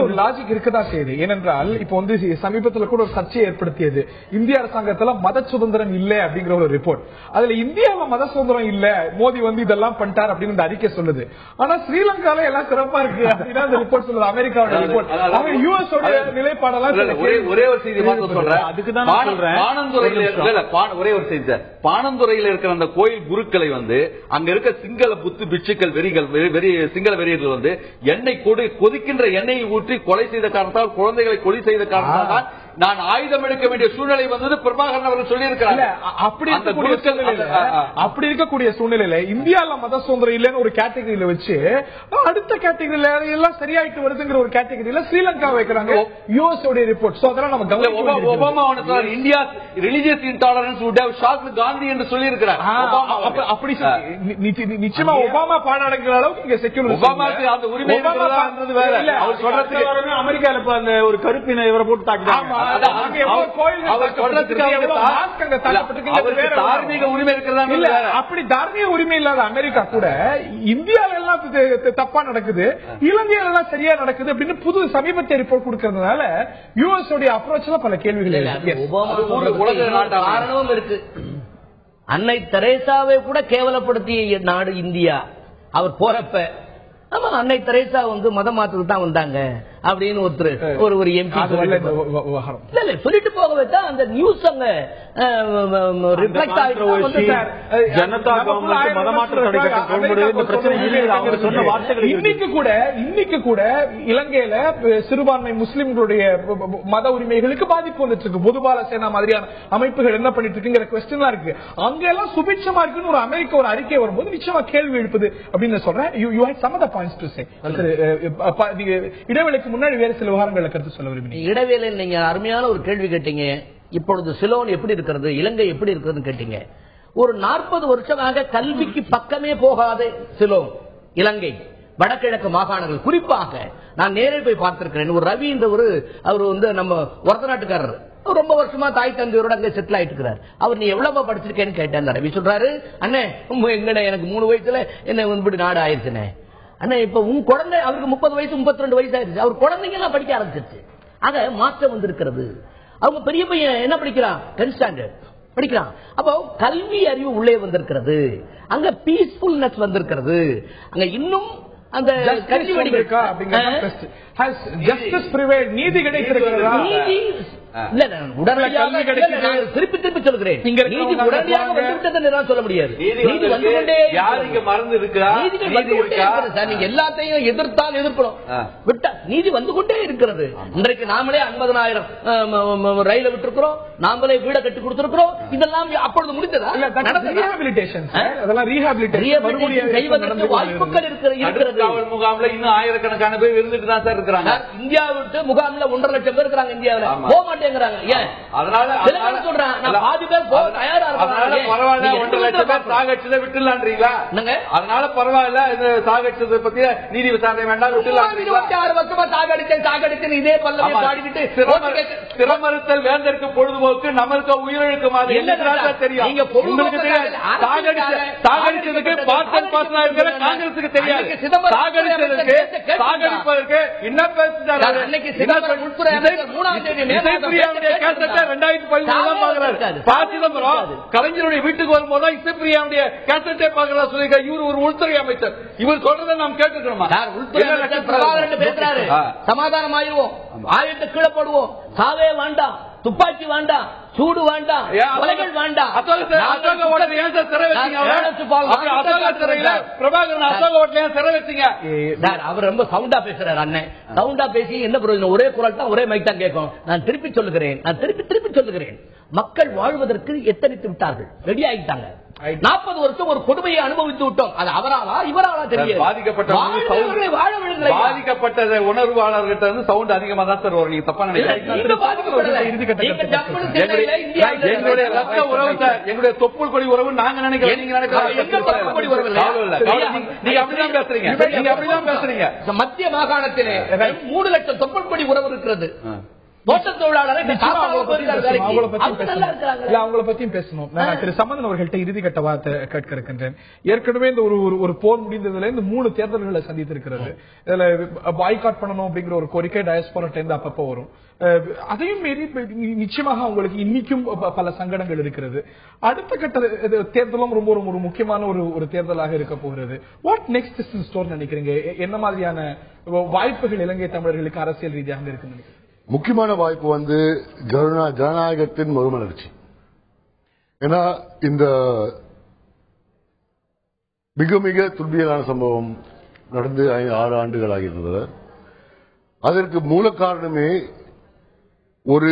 ஒரு லாஜிக் இருக்கதான் செய்யுது. ஏனென்றால் இப்ப வந்து சமீபத்தில் கூட ஒரு சர்ச்சையை ஏற்படுத்தியது இந்திய அரசாங்கத்துல மத சுதந்திரம் இல்ல அப்படிங்கிற ஒரு ரிப்போர்ட். அதுல இந்தியாவில மத சுதந்திரம் இல்ல, மோடி வந்து இதெல்லாம் பண்ணிட்டார் அப்படின்னு இந்த அறிக்கை சொல்லுது. ஆனா ஸ்ரீலங்கால எல்லாம் சிறப்பா இருக்கு அப்படின்னா அந்த ரிப்போர்ட் சொல்லுது, அமெரிக்காவோட ரிப்போர்ட். அவங்க US நிலைப்பாடெல்லாம் ஒரே ஒரு செய்தி சொல்றேன். அதுக்குதான் சொல்றேன். ஒரே ஒரு செய்தி சார். பாணந்துறையில் இருக்கிற அந்த கோயில் குருக்களை அங்க இருக்க சிங்கள புத்து பிட்சுக்கள் சிங்கள வெறியர்கள் எண்ணெய் கொதிக்கின்ற எண்ணெயை ஊற்றி கொலை செய்த காரணத்தால், குழந்தைகளை கொலை செய்த காரணத்தால் தான் நான் ஆயுதம் எடுக்க வேண்டிய சூழ்நிலை வந்தது பிரபாகரன் அவர்கள் சொல்லியிருக்கிறாங்க. அப்படி இருக்கக்கூடிய சூழ்நிலையில இந்தியால மத சுதந்திரம் இல்லைன்னு ஒரு கேட்டகரியில வச்சு அடுத்த கேட்டகரியில எல்லாம் சரியாயிட்டு வருதுங்கிற ஒரு கேட்டகரியில ஸ்ரீலங்கா வைக்கிறாங்க யூஎஸ் உடைய ரிப்போர்ட். அதெல்லாம் நம்ம Obama India religious intolerance would have shocked Gandhi என்று சொல்லியிருக்கிறார். அப்படி நிச்சயமா ஒபாமா பாடாடுகிற அளவுக்கு இங்க செக்யூரிட்டி ஒபாமாக்கு அந்த உரிமை வேற. அவர் சொல்றதுக்கு அமெரிக்கால அந்த ஒரு கருப்பினை இவரை போட்டு தாக்கிட்டாங்க. தார்மீக உரிமை இருக்கிறதா இல்ல? அப்படி தார்மீக உரிமை இல்லாத அமெரிக்கா கூட இந்தியாவில எல்லாம் தப்பா நடக்குது, இலங்கையில எல்லாம் சரியா நடக்குது அப்படின்னு புது சமீபத்திய ரிப்போர்ட் கொடுக்கறதுனால யூஎஸ் உடைய அப்ரோச்ல பல கேள்விகள் காரணமும் இருக்கு. அன்னை தெரேசாவை கூட கேவலப்படுத்திய நாடு இந்தியா. அவர் போறப்ப ஆமா அன்னை தெரேசா மத மாற்றத்துக்கு தான் வந்தாங்க அப்படின்னு ஒரு எம்பி சொல்லிட்டு போக வச்சா அந்த நியூஸ் அங்க ரிஃப்ளெக்ட் ஆயிட்டு ஜனதா கவர்மெண்ட் இன்னைக்கு கூட இலங்கையில சிறுபான்மை முஸ்லிம்களுடைய மத உரிமைகளுக்கு பாதிப்பு வந்துட்டு இருக்கு. பொதுபால சேனா மாதிரியான அமைப்புகள் என்ன பண்ணிட்டு இருக்குங்கிற கொஸ்டின் இருக்கு. அங்க எல்லாம் சுபிட்சமா இருக்குன்னு ஒரு அமெரிக்க ஒரு அறிக்கை வரும்போது நிச்சயமா கேள்வி எழுப்புது அப்படின்னு சொல்றேன். இடைவெளிக்கு முன்னாடி வேறு சில விவகாரங்களை கருத்து சொல்ல விரும்பினீங்க. இடைவேளையில் நீங்க அருமையான ஒரு கேள்வி கேட்டீங்க. இப்பொழுது சிலோன் எப்படி இருக்கிறது, இலங்கை எப்படி இருக்கிறதுன்னு கேட்டீங்க. ஒரு 40 வருஷமாக கல்விக்கு பக்கமே போகாத சிலோன் இலங்கை வடகிழக்கு மாகாணங்கள், குறிப்பாக நான் நேரில் போய் பார்த்திருக்கிறேன். ஒரு ரவி என்ற அவர் நம்ம ஒரத்த நாட்டுக்காரர், ரொம்ப வருஷமா தாய் தந்தையோட அங்க செட்டில் ஆயிட்டு இருக்கிறார். அவர் நீ எவ்வளவு படிச்சிருக்கேன்னு கேட்டேன். ரவி சொல்றாரு, அண்ணே எங்கட எனக்கு 3 வயசுல என்ன இப்படி நாடு ஆயிடுச்சுனே. அண்ணா இப்ப உங்க குழந்தை அவருக்கு 30 வயசு 32 வயசு ஆயிடுச்சு. அவர் குழந்தைங்க எல்லாம் படிக்க ஆரம்பிச்சிருச்சு. ஆக மாற்றம் வந்திருக்கிறது. அவங்க பெரிய பையன் என்ன படிக்கிறான், 10th ஸ்டாண்டர்ட் படிக்கிறான். அப்போ கல்வி அறிவு உள்ளே வந்திருக்கிறது. அங்க பீஸ்ஃபுல்னஸ் வந்திருக்கிறது. அங்க இன்னும் அந்த கல்வி நீதி கிடைத்திருக்கிறதா? திருப்பி திருப்பி சொல்கிறேன், நீதி உடனடியாக வந்துவிட்டது சொல்ல முடியாது. நீதி வந்து கொண்டே மறந்து இருக்கிறார். நீங்க எல்லாத்தையும் எதிர்த்தால் எதிர்க்கிறோம், விட்டா நீதி வந்து கொண்டே இருக்கிறது. இன்றைக்கு நாமளே 50,000 ரயில விட்டுருக்கிறோம், நாமளே வீட கட்டி கொடுத்திருக்கிறோம். இதெல்லாம் அப்பொழுது முடிந்ததா? செய்வதற்கு வாய்ப்புகள் இருக்கிறது. முகாம்ல இன்னும் ஆயிரக்கணக்கான பேர் இருந்துட்டு தான் சார் இருக்கிறாங்க. இந்தியா விட்டு முகாம்ல 1.5 லட்சம் பேர் இருக்கிறாங்க. இந்தியாவில் போக மாட்டேங்கிறாங்க. ஏன்? அதனால சொல்றேன், நான் பாதி பேர் போக தயாரா இருக்காங்க. பரவாயில்ல, 1.5 லட்சம் பேர் சாகடிச்சதை விட்டுலான்றீங்களா? அதனால பரவாயில்ல, இந்த சாகடிச்சதை பத்தி நீதி விசாரணை வேண்டாம், விட்டுலாம். 26 வருஷமா சாகடிச்சேன் இதே பல்லவி பாடிக்கிட்டு திறமறுத்தல் வேந்தருக்கு பொழுதுபோக்கு, நம்மளுக்கு உயிரிழக்கு மாதிரி என்ன தெரியும்? நீங்க உங்களுக்கு தெரியாது. சாகடிச்சதுக்கு பார்சல் பாசனா இருக்கிற காங்கிரசுக்கு தெரியாது. சாகடிப்பதற்கு என்ன பேசுறாரு? கலைஞருடைய வீட்டுக்கு வரும்போது இசைப்பிரியாவுடைய கேசட்டை பார்க்கிறதா சொல்லியிருக்க. இவர் ஒரு உள்துறை அமைச்சர், இவர் சொல்றதை நாம் கேட்டுக்கிறோமா? பேசுறாரு, சமாதானம் ஆயிடுவோம், ஆயுதத்தை கீழே போடுவோம், சாவே வேண்டாம், துப்பாக்கி வேண்டாம், சூடு வேண்டாம், கொலைகள் வேண்டாம். அவர் ரொம்ப சவுண்டா பேசுறாரு. அண்ணன் சவுண்டா பேசி என்ன பிரயோஜனம்? ஒரே குரல் தான், ஒரே மைக் தான் கேட்கும். நான் திருப்பி சொல்லுகிறேன், மக்கள் வாழ்வதற்கு எத்தனித்து விட்டார்கள், ரெடி ஆகிட்டாங்க. 40 வருஷம் ஒரு கொடுமையை அனுபவித்து விட்டோம். அது அவராலா இவராலா தெரியாது. பாதிக்கப்பட்ட உணர்வாளர்கிட்ட இருந்து சவுண்ட் அதிகமா தான் சார் வரும். நீங்க தப்பா நினைக்கிறீங்க. எங்களுடைய தொப்புள் கொடி உறவு நாங்க நினைக்கிறோம், நீங்க அப்படிதான் பேசுறீங்க. மத்திய மாகாணத்திலே 3 லட்சம் தொப்புள் கொடி உறவு இருக்கிறது. அவங்களை பத்தியும் பேசணும். நான் திரு சம்பந்தன் அவர்கள்ட்ட இறுதி கட்ட வார்த்தை கேட்க இருக்கின்றேன். ஏற்கனவே இந்த ஒரு போர் முடிந்ததுல இருந்து 3 தேர்தல்களை சந்தித்திருக்கிறது. இதுல பாய்காட் பண்ணணும் அப்படிங்கிற ஒரு கோரிக்கை டயஸ்போரா இருந்து அப்பப்போ வரும். அதையும் மீறி நிச்சயமாக அவங்களுக்கு இன்னைக்கும் பல சங்கடங்கள் இருக்கிறது. அடுத்த கட்ட தேர்தலும் ரொம்ப ஒரு முக்கியமான ஒரு தேர்தலாக இருக்க போகிறது. வாட் நெக்ஸ்ட் இன் ஸ்டோர் நினைக்கிறீங்க? என்ன மாதிரியான வாய்ப்புகள் இலங்கை தமிழர்களுக்கு அரசியல் ரீதியாக இருக்குன்னு நினைக்கிறீங்க? முக்கியமான வாய்ப்பு ஜனநாயகத்தின் மறுமலர்ச்சி. ஏன்னா இந்த மிக மிக துன்பியலான சம்பவம் நடந்து 6 ஆண்டுகள் ஆகியிருந்தது. அதற்கு மூல காரணமே ஒரு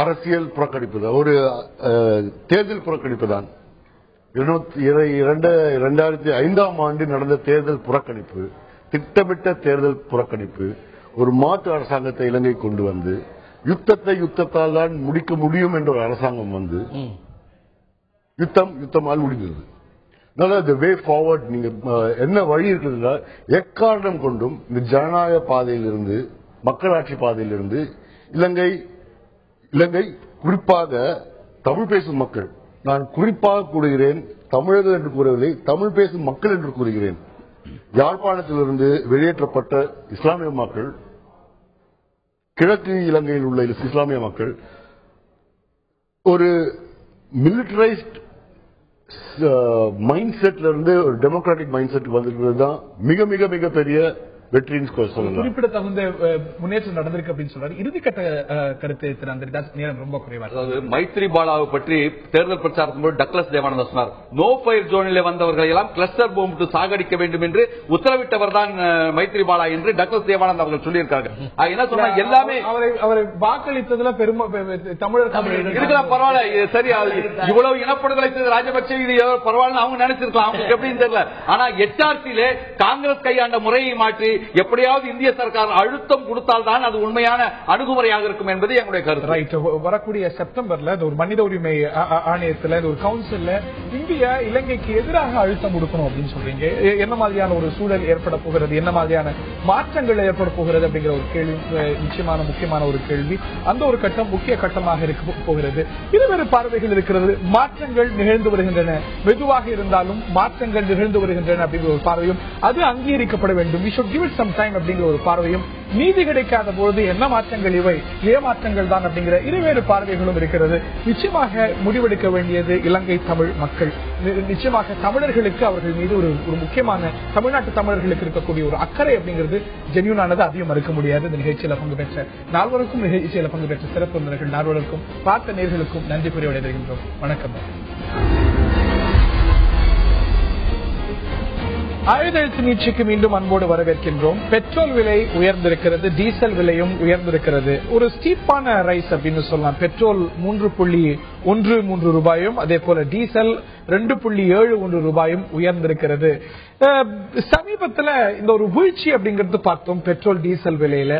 அரசியல் புறக்கணிப்பு தான், ஒரு தேர்தல் புறக்கணிப்பு தான். 2005ஆம் ஆண்டு நடந்த தேர்தல் புறக்கணிப்பு, திட்டமிட்ட தேர்தல் புறக்கணிப்பு, ஒரு மாற்று அரசாங்கத்தை இலங்கை கொண்டு வந்து யுத்தத்தால் தான் முடிக்க முடியும் என்ற ஒரு அரசாங்கம் வந்து யுத்தமால் முடிந்தது. த வே ஃபார்வர்ட் நீங்க என்ன வழி இருக்குதுன்னா, எக்காரணம் கொண்டும் இந்த ஜனநாயக பாதையிலிருந்து, மக்களாட்சி பாதையிலிருந்து இலங்கை குறிப்பாக தமிழ் பேசும் மக்கள், நான் குறிப்பாக கூறுகிறேன், தமிழர்கள் என்று கூறவில்லை, தமிழ் பேசும் மக்கள் என்று கூறுகிறேன், யாழ்ப்பாணத்திலிருந்து வெளியேற்றப்பட்ட இஸ்லாமிய மக்கள், கிழக்கு இலங்கையில் உள்ள இஸ்லாமிய மக்கள் ஒரு மிலிட்டரைஸ்ட் மைண்ட் செட்ல இருந்து ஒரு டெமோக்ராட்டிக் மைண்ட் செட் வந்திருக்கிறது தான் மிக மிக மிக பெரிய வெற்றின்னு சொல்லலாம். குறிப்பிடத்தகுந்த முன்னேற்றம் நடந்திருக்கு அப்படின்னு சொல்றாரு. இறுதிக்கட்ட கருத்து திரு அந்தரிதாஸ், நேரம் ரொம்ப குறைவா. அதாவது மைத்ரி பாலாவை பற்றி தேர்தல் பிரச்சாரத்தின் போது டக்ளஸ் தேவானந்தா சொன்னார், நோ ஃபயர் ஜோனில் வந்தவர்களை எல்லாம் கிளஸ்டர் போட்டு சாகடிக்க வேண்டும் என்று உத்தரவிட்டவர் தான் மைத்ரி பாலா என்று டக்ளஸ் தேவானந்தா அவர்கள் சொல்லியிருக்காங்க. என்ன சொன்னா, எல்லாமே அவரை வாக்களித்ததுல தமிழர் இருக்கலாம், பரவாயில்ல, சரி, இவ்வளவு இனப்படுதலை செய்த ராஜபக்சே இது பரவாயில்ல அவங்க நினைச்சிருக்கலாம், அவங்களுக்கு எப்படின்னு தெரியல. ஆனா HRC காங்கிரஸ் கையாண்ட முறையை மாற்றி எப்படியாவது இந்திய சர்க்கார் அழுத்தம் கொடுத்தால் தான் அது உண்மையான அணுகுமுறையாக இருக்கும் என்பது எங்களுடைய கருத்து. வரக்கூடிய செப்டம்பர்ல ஒரு மனித உரிமை ஆணையத்தில் ஒரு கவுன்சில்ல இந்தியா இலங்கைக்கு எதிராக அழுத்தம் கொடுக்கணும் அப்படின்னு சொல்றீங்க. என்ன மாதிரியான ஒரு சூழல் ஏற்பட போகிறது, என்ன மாதிரியான மாற்றங்கள் ஏற்பட போகிறது அப்படிங்கிற ஒரு கேள்வி நிச்சயமான முக்கியமான ஒரு கேள்வி. அந்த ஒரு கட்டம் முக்கிய கட்டமாக இருக்க போகிறது. இருவேறு பார்வைகள் இருக்கிறது. மாற்றங்கள் நிகழ்ந்து வருகின்றன, மெதுவாக இருந்தாலும் மாற்றங்கள் நிகழ்ந்து வருகின்றன அப்படிங்கிற ஒரு பார்வையும், அது அங்கீகரிக்கப்பட வேண்டும். We should give it some time அப்படிங்கிற ஒரு பார்வையும், நீதி கிடைக்காத போது என்ன மாற்றங்கள் இவை ஏமாற்றங்கள் தான் அப்படிங்கிற இருவேறு பார்வைகளும் இருக்கிறது. நிச்சயமாக முடிவெடுக்க வேண்டியது இலங்கை தமிழ் மக்கள். நிச்சயமாக தமிழர்களுக்கு அவர்கள் மீது ஒரு முக்கியமான தமிழ்நாட்டு தமிழர்களுக்கு இருக்கக்கூடிய ஒரு அக்கறை அப்படிங்கிறது ஜென்யூனானது, அதையும் மறுக்க முடியாது. இந்த நிகழ்ச்சியில பங்கு பெற்ற நால்வருக்கும், நிகழ்ச்சியில பங்கு பெற்ற சிறப்பு விருந்தினர்கள் நால்வருக்கும், பார்த்த நேயர்களுக்கும் நன்றி கூறி விடைபெறுகின்றோம். வணக்கம். ஆயுதெழுத்து நீட்சிக்கு மீண்டும் அன்போடு வரவேற்கின்றோம். பெட்ரோல் விலை உயர்ந்திருக்கிறது, டீசல் விலையும் உயர்ந்திருக்கிறது. ஒரு ஸ்டீப்பான ரைஸ் அப்படின்னு சொல்லலாம். பெட்ரோல் 3.13 ரூபாயும், அதே போல டீசல் 2.71 ரூபாயும் உயர்ந்திருக்கிறது. சமீபத்தில் இந்த ஒரு வீழ்ச்சி அப்படிங்கிறது பார்த்தோம் பெட்ரோல் டீசல் விலையில.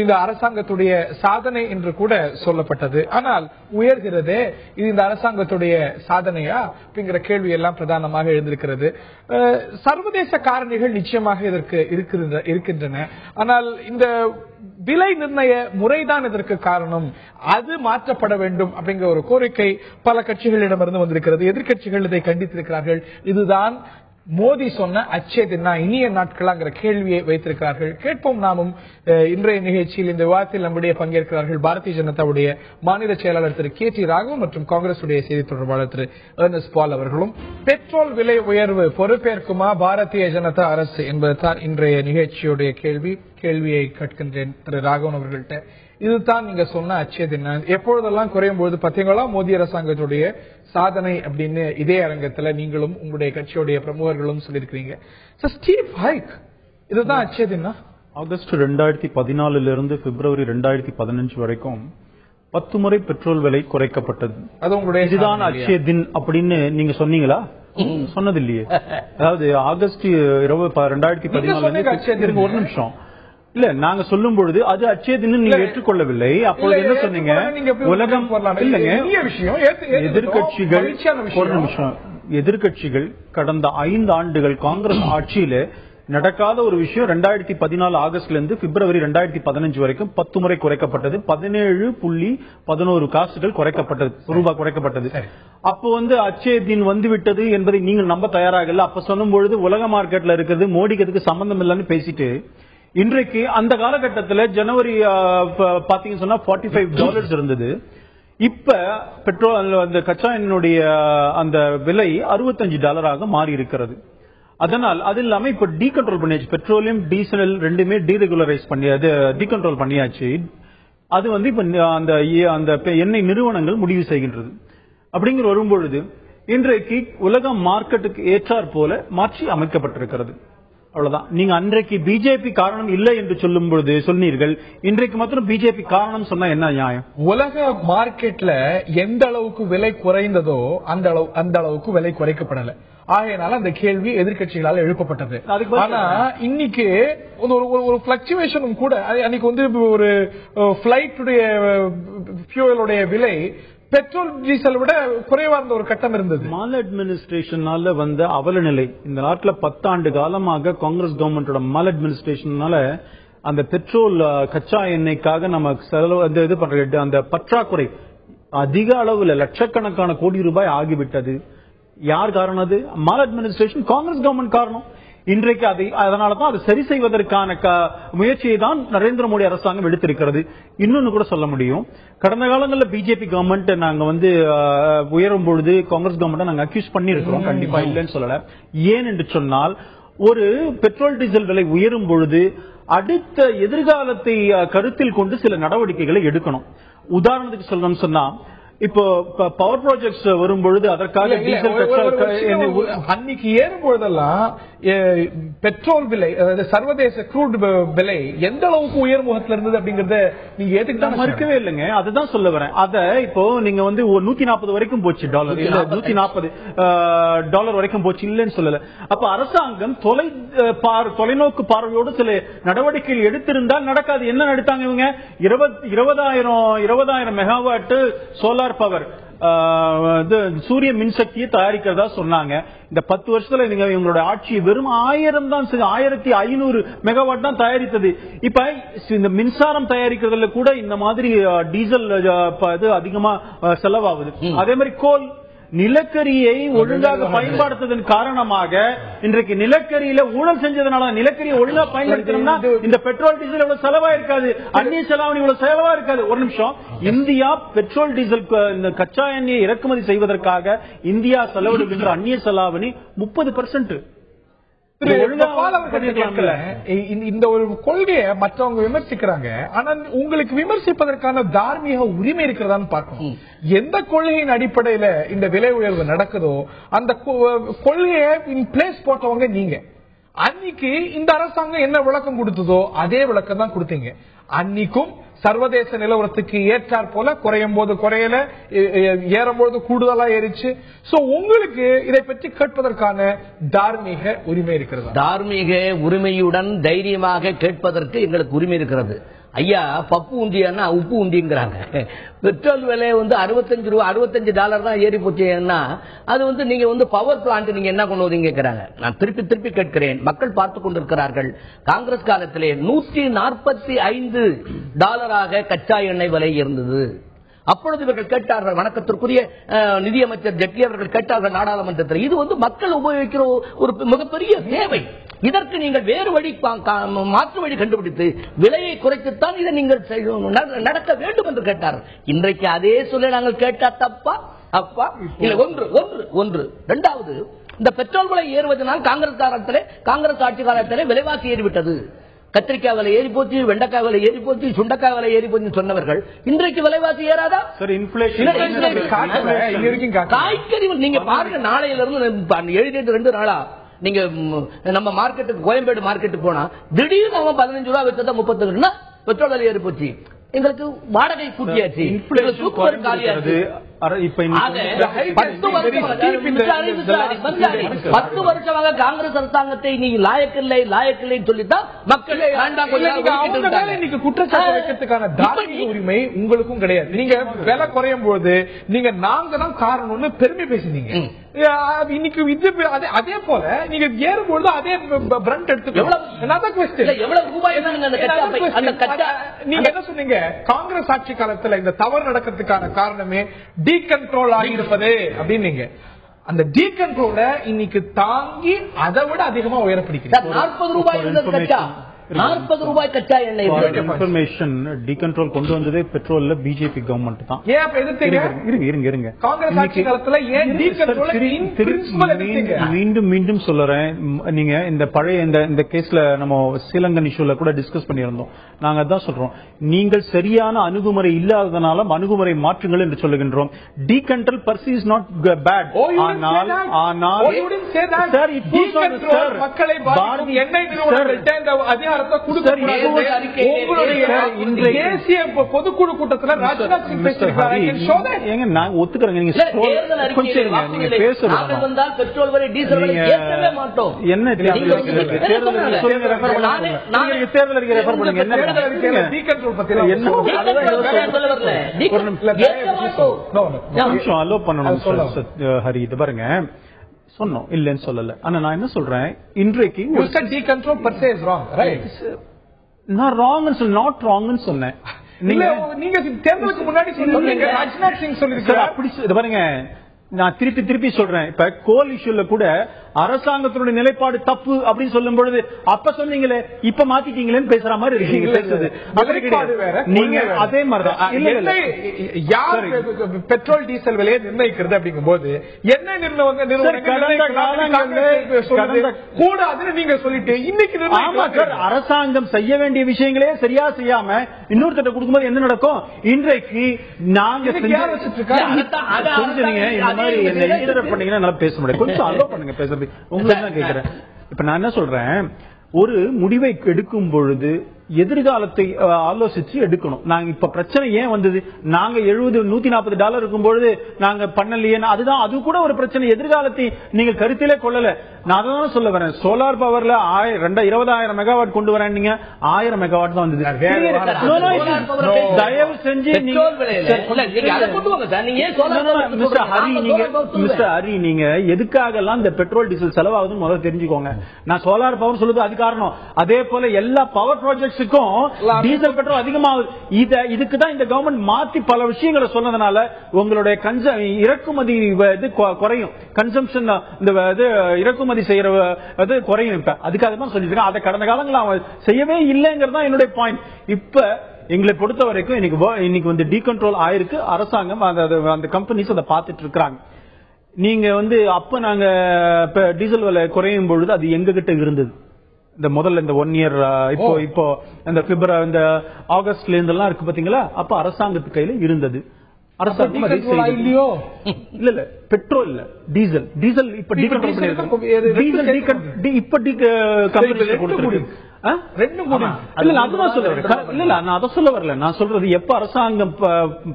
இந்த அரசாங்கத்துடைய சாதனை என்று கூட சொல்லப்பட்டது. ஆனால் உயர்கிறதே, இது இந்த அரசாங்கத்துடைய சாதனையா அப்படிங்கிற கேள்வி எல்லாம் பிரதானமாக எழுந்திருக்கிறது. சர்வதேச காரணிகள் நிச்சயமாக இதற்கு இருக்கின்றன. ஆனால் இந்த விலை நிர்ணய முறைதான் இதற்கு காரணம், அது மாற்றப்பட வேண்டும் அப்படிங்கிற ஒரு கோரிக்கை பல கட்சிகளிடமிருந்து வந்திருக்கிறது. எதிர்கட்சிகள் இதை கண்டித்திருக்கிறார்கள். இதுதான் மோடி சொன்ன அச்சே தின்னா இனிய நாட்களாங்கிற கேள்வியை வைத்திருக்கிறார்கள். கேட்போம் நாமும். இன்றைய நிகழ்ச்சியில் இந்த விவாதத்தில் நம்முடைய பங்கேற்கிறார்கள் பாரதிய ஜனதாவுடைய மாநில செயலாளர் திரு KT ராகவ் மற்றும் காங்கிரசுடைய செய்தி தொடர்பாளர் திரு எர்னஸ்ட் பால் அவர்களும். பெட்ரோல் விலை உயர்வு பொறுப்பேற்குமா பாரதிய ஜனதா அரசு என்பதுதான் இன்றைய நிகழ்ச்சியுடைய கேள்வி. கேள்வியை கேட்கின்றேன் திரு ராகவன் அவர்கள்ட்ட. இதுதான் நீங்க சொன்ன அச்சது என்ன, எப்பொழுதெல்லாம் குறையும் பொழுது பாத்தீங்களா மோடி அரசாங்கத்துடைய சாதனை அப்படின்னு இதே அரங்கத்துல நீங்களும் உங்களுடைய கட்சியுடைய பிரமுகர்களும் சொல்லியிருக்கீங்க. இதுதான் அச்சது என்ன. ஆகஸ்ட் 2014 இருந்து பிப்ரவரி 2015 வரைக்கும் 10 முறை பெட்ரோல் விலை குறைக்கப்பட்டது. அது உங்களுடைய இதுதான் அச்சய தின் அப்படின்னு நீங்க சொன்னீங்களா? சொன்னது இல்லையே. அதாவது ஆகஸ்ட் 2014 ஒரு நிமிஷம் இல்ல, நாங்க சொல்லும் பொழுது அது அச்சய தினம் நீங்க ஏற்றுக்கொள்ளவில்லை. அப்பொழுது என்ன சொன்னீங்க? உலகம் இல்லங்க, எதிர்கட்சிகள் ஒரு நிமிஷம், எதிர்கட்சிகள் கடந்த 5 ஆண்டுகள் காங்கிரஸ் ஆட்சியில நடக்காத ஒரு விஷயம் 2014 ஆகஸ்ட்ல இருந்து பிப்ரவரி 2015 வரைக்கும் 10 முறை குறைக்கப்பட்டது. 17.11 காசுகள் குறைக்கப்பட்டது, ரூபாய் குறைக்கப்பட்டது. அப்போ அச்சய தின் வந்துவிட்டது என்பதை நீங்கள் நம்ப தயாராகல. அப்ப சொல்லும் பொழுது உலக மார்க்கெட்ல இருக்கிறது மோடிக்கு அதுக்கு சம்பந்தம் இல்லைன்னு பேசிட்டு, இன்றைக்கு அந்த காலகட்டத்தில் ஜனவரி பாத்தீங்கன்னு சொன்னா $45 இருந்தது. இப்ப பெட்ரோல் அந்த கச்சா எண்ணெயுடைய அந்த விலை $65 மாறி இருக்கிறது. அதனால் அது இல்லாம இப்ப டீகண்ட்ரோல் பண்ணியாச்சு. பெட்ரோலியம் டீசல் ரெண்டுமே டீரெகுலரைஸ் டீகண்ட்ரோல் பண்ணியாச்சு. அது இப்ப அந்த எண்ணெய் நிறுவனங்கள் முடிவு செய்கின்றது. அப்படிங்கிற வரும்பொழுது இன்றைக்கு உலக மார்க்கெட்டுக்கு ஏற்றாற் போல மாற்றி அமைக்கப்பட்டிருக்கிறது. அவ்வளவுதான். நீங்க அன்றைக்கு பிஜேபி காரணம் இல்லை என்று சொல்லும் பொழுது சொன்னீர்கள், இன்றைக்கு மாத்திரம் பிஜேபி காரணம் சொன்னா என்ன நியாயம்? உலக மார்க்கெட்ல எந்த அளவுக்கு விலை குறைந்ததோ அந்த அளவுக்கு விலை குறைக்கப்படல. ஆகையினால அந்த கேள்வி எதிர்கட்சிகளால் எழுப்பப்பட்டது. ஆனா இன்னைக்கு ஒரு பிளக்சுவேஷனும் கூட, அன்னைக்கு வந்து ஒரு பிளைட்டுடைய ஃபியூவலுடைய விலை பெட்ரோல் டீசல் விட குறைவா இருந்த ஒரு கட்டம் இருந்தது. மால் அட்மினிஸ்ட்ரேஷனால வந்த அவல நிலை இந்த நாட்டில் 10 ஆண்டு காலமாக காங்கிரஸ் கவர்மெண்டோட மால் அட்மினிஸ்ட்ரேஷனால அந்த பெட்ரோல் கச்சா எண்ணெய்க்காக நம்ம செலவு இது பண்ற அந்த பற்றாக்குறை அதிக அளவுல லட்சக்கணக்கான கோடி ரூபாய் ஆகிவிட்டது. யார் காரணம்? அது மால் அட்மினிஸ்ட்ரேஷன், காங்கிரஸ் கவர்மெண்ட் காரணம். இன்றைக்கு அதனாலதான் அதை சரி செய்வதற்கான முயற்சியை தான் நரேந்திர மோடி அரசாங்கம் எடுத்திருக்கிறது. இன்னொன்னு கூட சொல்ல முடியும், கடந்த காலங்களில் பிஜேபி கவர்மெண்ட் நாங்க வந்து உயரும் பொழுது காங்கிரஸ் கவர்மெண்ட் நாங்க அக்யூஸ் பண்ணிருக்கிறோம், கண்டிப்பா இல்லைன்னு சொல்லல. ஏன் என்று சொன்னால், ஒரு பெட்ரோல் டீசல் விலை உயரும் பொழுது அடுத்த எதிர்காலத்தை கருத்தில் கொண்டு சில நடவடிக்கைகளை எடுக்கணும். உதாரணத்துக்கு சொல்லணும்னு சொன்னா, இப்போ பவர் ப்ராஜெக்ட்ஸ் வரும்பொழுது அதற்காக அன்னைக்கு ஏறும்பொழுதெல்லாம் பெட்ரோல் விலை, அதாவது சர்வதேச க்ரூட் விலை எந்த அளவுக்கு உயர்முகத்தில் இருந்தது அப்படிங்கறத நீங்க ஏத்துக்கிட்டு மறுக்கவே இல்லைங்க. அதுதான் சொல்ல வரேன். அத இப்போ நீங்க வந்து 140 வரைக்கும் போச்சு டாலர், இல்ல 140 டாலர் வரைக்கும் போச்சு, இல்லன்னு சொல்லல. அப்ப அரசாங்கம் தொலைநோக்கு பார்வையோடு சில நடவடிக்கைகள் எடுத்திருந்தால் நடக்காது. என்ன நடத்தாங்க இவங்க? 20,000 மெகாவாட் சோலார் பவர் சூரிய மின்சக்தியை தயாரிக்கிறதா சொன்னாங்க. இந்த 10 வருஷத்துல நீங்க இவங்களோட ஆட்சி வெறும் 1000 தான், 1500 மெகாவாட் தான் தயாரித்தது. இப்ப இந்த மின்சாரம் தயாரிக்கிறதுல கூட இந்த மாதிரி டீசல் அதிகமா செலவாகுது. அதே மாதிரி கோல், நிலக்கரியை ஒழுங்காக பயன்படுத்துவதன் காரணமாக இன்றைக்கு நிலக்கரியில ஊழல் செஞ்சதுனால நிலக்கரியை ஒழுங்கா பயன்படுத்தணும்னா இந்த பெட்ரோல் டீசல் இவ்வளவு செலவா இருக்காது, அந்நிய செலாவணி இவ்வளவு செலவா இருக்காது. ஒரு நிமிஷம், இந்தியா பெட்ரோல் டீசல் இந்த கச்சா எண்ணெயை இறக்குமதி செய்வதற்காக இந்தியா செலவிடுகின்ற அந்நிய செலாவணி 30%. இந்த ஒரு கொள்கையை மற்றவங்க விமர்சிக்கிறாங்க. ஆனா உங்களுக்கு விமர்சிப்பதற்கான தார்மீக உரிமை இருக்கிறதான்னு பார்க்கணும். எந்த கொள்கையின் அடிப்படையில இந்த விலை உயர்வு நடக்குதோ அந்த கொள்கையை இன் பிளேஸ் போட்டவங்க நீங்க. அன்னைக்கு இந்த அரசாங்கம் என்ன விளக்கம் கொடுத்ததோ அதே விளக்கம் தான் கொடுத்தீங்க. அன்னைக்கும் சர்வதேச நிலவரத்துக்கு ஏற்றாற் போல குறையும் போது குறையல, ஏறும்போது கூடுதலா ஏறிச்சு. சோ உங்களுக்கு இதை பற்றி கேட்பதற்கான தார்மீக உரிமை இருக்கிறது. தார்மீக உரிமையுடன் தைரியமாக கேட்பதற்கு எங்களுக்கு உரிமை இருக்கிறது. ஐயா, பப்பு உந்தியானா உப்பு உந்திங்கிறாங்க. பெட்ரோல் விலை வந்து $65 தான் ஏறி போச்சுன்னா அது வந்து நீங்க வந்து பவர் பிளான்ட் நீங்க என்ன கொண்டு வரீங்க கேட்கிறாங்க. நான் திருப்பி கேட்கிறேன், மக்கள் பார்த்துக் கொண்டிருக்கிறார்கள். காங்கிரஸ் காலத்திலே $145 கச்சா எண்ணெய் விலை இருந்தது. அப்பொழுது இவர்கள் கேட்டார்கள், வணக்கத்திற்குரிய நிதியமைச்சர் ஜெட்லி அவர்கள் கேட்டார்கள் நாடாளுமன்றத்தில், இது வந்து மக்கள் உபயோகிக்கிற ஒரு மிகப்பெரிய தேவை, இதற்கு நீங்கள் வேறு வழி மாற்று வழி கண்டுபிடித்து விலையை குறைத்துத்தான் இதை நீங்கள் நடக்க வேண்டும் என்று கேட்டார்கள். இன்றைக்கு அதே சொல்ல நாங்கள் கேட்டா தப்பா? அப்பா இல்ல. ஒன்று. இரண்டாவது, இந்த பெட்ரோல் விலை ஏறுவதனால் காங்கிரஸ் ஆட்சி காலத்திலே விலைவாசி ஏறிவிட்டது. கத்திரிக்காய் விலை ஏறி போச்சு, வெண்டைக்காய் விலை ஏறி போச்சு, சுண்டைக்காய் விலை ஏறி போச்சு சொன்னவர்கள் இன்றைக்கு விலைவாசி ஏறாதா? காய்கறி நீங்க பாருங்க, நாளையில இருந்து எழுதிட்டு 2 நாளா நீங்க நம்ம மார்க்கெட்டுக்கு, கோயம்பேடு மார்க்கெட்டுக்கு போனா திடீர்னு அவங்க 15 ரூபாய் வச்சதா 32 பெட்ரோல் விலை ஏறி போச்சு. எங்களுக்கு வாடகை கூட்டியாச்சு, காலியாச்சு. 10 வருஷமாக காங்கிரஸ் அரசாங்கத்தை நீ லாயக்கில்லை சொல்லித்தான் மக்கள் குற்றச்சாட்டு வைக்கிறதுக்கான தார்மீக உரிமை உங்களுக்கும் கிடையாது. நீங்க விலை குறையும் போது நீங்க நாங்க தான் காரணம்னு பெருமை பேசுனீங்க. இன்னைக்கு அதே போல நீங்க ஏறும்பொழுது அதே பிரண்ட் எடுத்துக்கலாம். நீங்க என்ன சொன்னீங்க? காங்கிரஸ் ஆட்சி காலத்துல இந்த தவறு நடக்கிறதுக்கான காரணமே டீகண்ட்ரோல் ஆகியிருப்பது அப்படின்னு. அந்த டீகண்ட்ரோல இன்னைக்கு தாங்கி அதை விட அதிகமா உயரப்பிடிக்கிறீங்க. 40 ரூபாய் 40 ரூபாய் கச்சா எண்ணெய். இன்ஃபர்மேஷன் டீகண்ட்ரோல் கொண்டு வந்ததே பெட்ரோல்ல பிஜேபி கவர்மெண்ட் தான். இருங்க மீண்டும் சொல்லுறேன். நீங்க இந்த பழைய இந்த கேஸ்ல நம்ம ஸ்ரீலங்கன் இஷ்யூல கூட டிஸ்கஸ் பண்ணியிருந்தோம். நாங்க அதான் சொல்றோம், நீங்கள் சரியான அணுகுமுறை இல்லாததனால அணுகுமுறை மாற்றுங்கள் என்று சொல்லுகின்றோம். டீகண்ட்ரோல் பர்சி இஸ் நாட் பேட். ஆனால் மக்களை பாதிக்கும் எண்ணெய் நிறுவனங்கள்ட்ட இந்த அதிகாரத்தை கொடுக்க தேசிய பொதுக்குழு கூட்டத்தில் ராஜ்நாத் சிங் பேசியிருக்காங்க. நான் ஒத்துக்கிறேங்க. நீங்க பேசுறது பெட்ரோல் வரை டீசல் வரை ஏற்கவே மாட்டோம். என்ன தேர்தல் அறிக்கை ரெஃபர் பண்ணுங்க. என்ன டீகண்ட்ரோல் பத்தி அலோ பண்ணணும் ஹரி. இது பாருங்க, சொன்னோம் இல்லன்னு சொல்லல. ஆனா நான் என்ன சொல்றேன், இன்றைக்கு நான் ராங் சொல்ல, நாட் ராங் சொன்னேன். நீங்க தேர்தலுக்கு முன்னாடி சொல்லுங்க ராஜ்நாத் சிங் சொல்லிருக்காரு. அப்படி பாருங்க, நான் திருப்பி சொல்றேன். இப்ப கோல் இஷ்யூல கூட அரசாங்கத்தினுடைய நிலைப்பாடு தப்பு அப்படின்னு சொல்லும் பொழுது அப்ப சொன்னீங்களே, இப்ப மாத்திட்டீங்களேன்னு பேசுற மாதிரி இருக்கீங்க. பேசுறது நீங்க அதே மாதிரிதான். யார் பெட்ரோல் டீசல் விலையை நிர்ணயிக்கிறது அப்படிங்கும் போது என்ன கூடாதுன்னு நீங்க சொல்லிட்டு இன்னைக்கு அரசாங்கம் செய்ய வேண்டிய விஷயங்களே சரியா செய்யாம இன்னொருத்தட்ட கொடுக்கும்போது என்ன நடக்கும்? இன்றைக்கு நாங்க பண்ணீங்கன்னா பேச முடியாது. கொஞ்சம் அலோ பண்ணுங்க பேசுறது. உங்களுக்கு தான் கேட்கிறேன். இப்ப நான் என்ன சொல்றேன், ஒரு முடிவை எடுக்கும் பொழுது எதிர்காலத்தை ஆலோசிச்சு எடுக்கணும். நாங்க இப்ப பிரச்சனை ஏன் வந்தது, நாங்க $140 இருக்கும் பொழுது நாங்க பண்ணலையே, அதுதான் அது கூட ஒரு பிரச்சனை. எதிர்காலத்தை நீங்க கருத்திலே கொள்ளல. நான் அதான் சொல்ல வரேன். சோலார் பவர்ல 20,000 மெகாவாட் கொண்டு வரேன், நீங்க 1000 மெகாவாட் தான் வந்தது. தயவு செஞ்சு மிஸ்டர் ஹரி, நீங்க எதுக்காக எல்லாம் இந்த பெட்ரோல் டீசல் செலவாகுதுன்னு முதல்ல தெரிஞ்சுக்கோங்க. நான் சோலார் பவர் சொல்லுது அது காரணம். அதே போல எல்லா பவர் ப்ராஜெக்ட்ஸுக்கும் டீசல் பெட்ரோல் அதிகமாகுது. இதுக்கு தான் இந்த கவர்மெண்ட் மாத்தி பல விஷயங்களை சொன்னதுனால உங்களுடைய இறக்குமதி குறையும், கன்சம்ஷன் இறக்குமதி செய்யறது குறையும். இப்ப அதுக்காக தான் சொல்லிருக்கேன். அதை கடந்த காலங்களில் செய்யவே இல்லைங்கிறது தான் என்னுடைய பாயிண்ட். இப்ப எங்களை பொறுத்த வரைக்கும் இன்னைக்கு வந்து டீகண்ட்ரோல் ஆயிருக்கு. அரசாங்கம் அந்த கம்பெனிஸ் அதை பார்த்துட்டு இருக்காங்க. நீங்க அப்ப நாங்க டீசல் விலை குறையும் பொழுது அது எங்க கிட்ட இருந்தது. இந்த முதல்ல இந்த 1 இயர் இப்போ இந்த பிப்ரவரி இந்த ஆகஸ்ட்ல இருந்தெல்லாம் இருக்கு பாத்தீங்களா, அப்ப அரசாங்கத்து கையில இருந்தது. அரசாங்கம் இல்லையோ இல்ல பெட்ரோல் இல்ல டீசல் இப்ப டீகண்ட்ரோல் சொல்ல வரல. நான் சொல்றது எப்ப அரசாங்கம்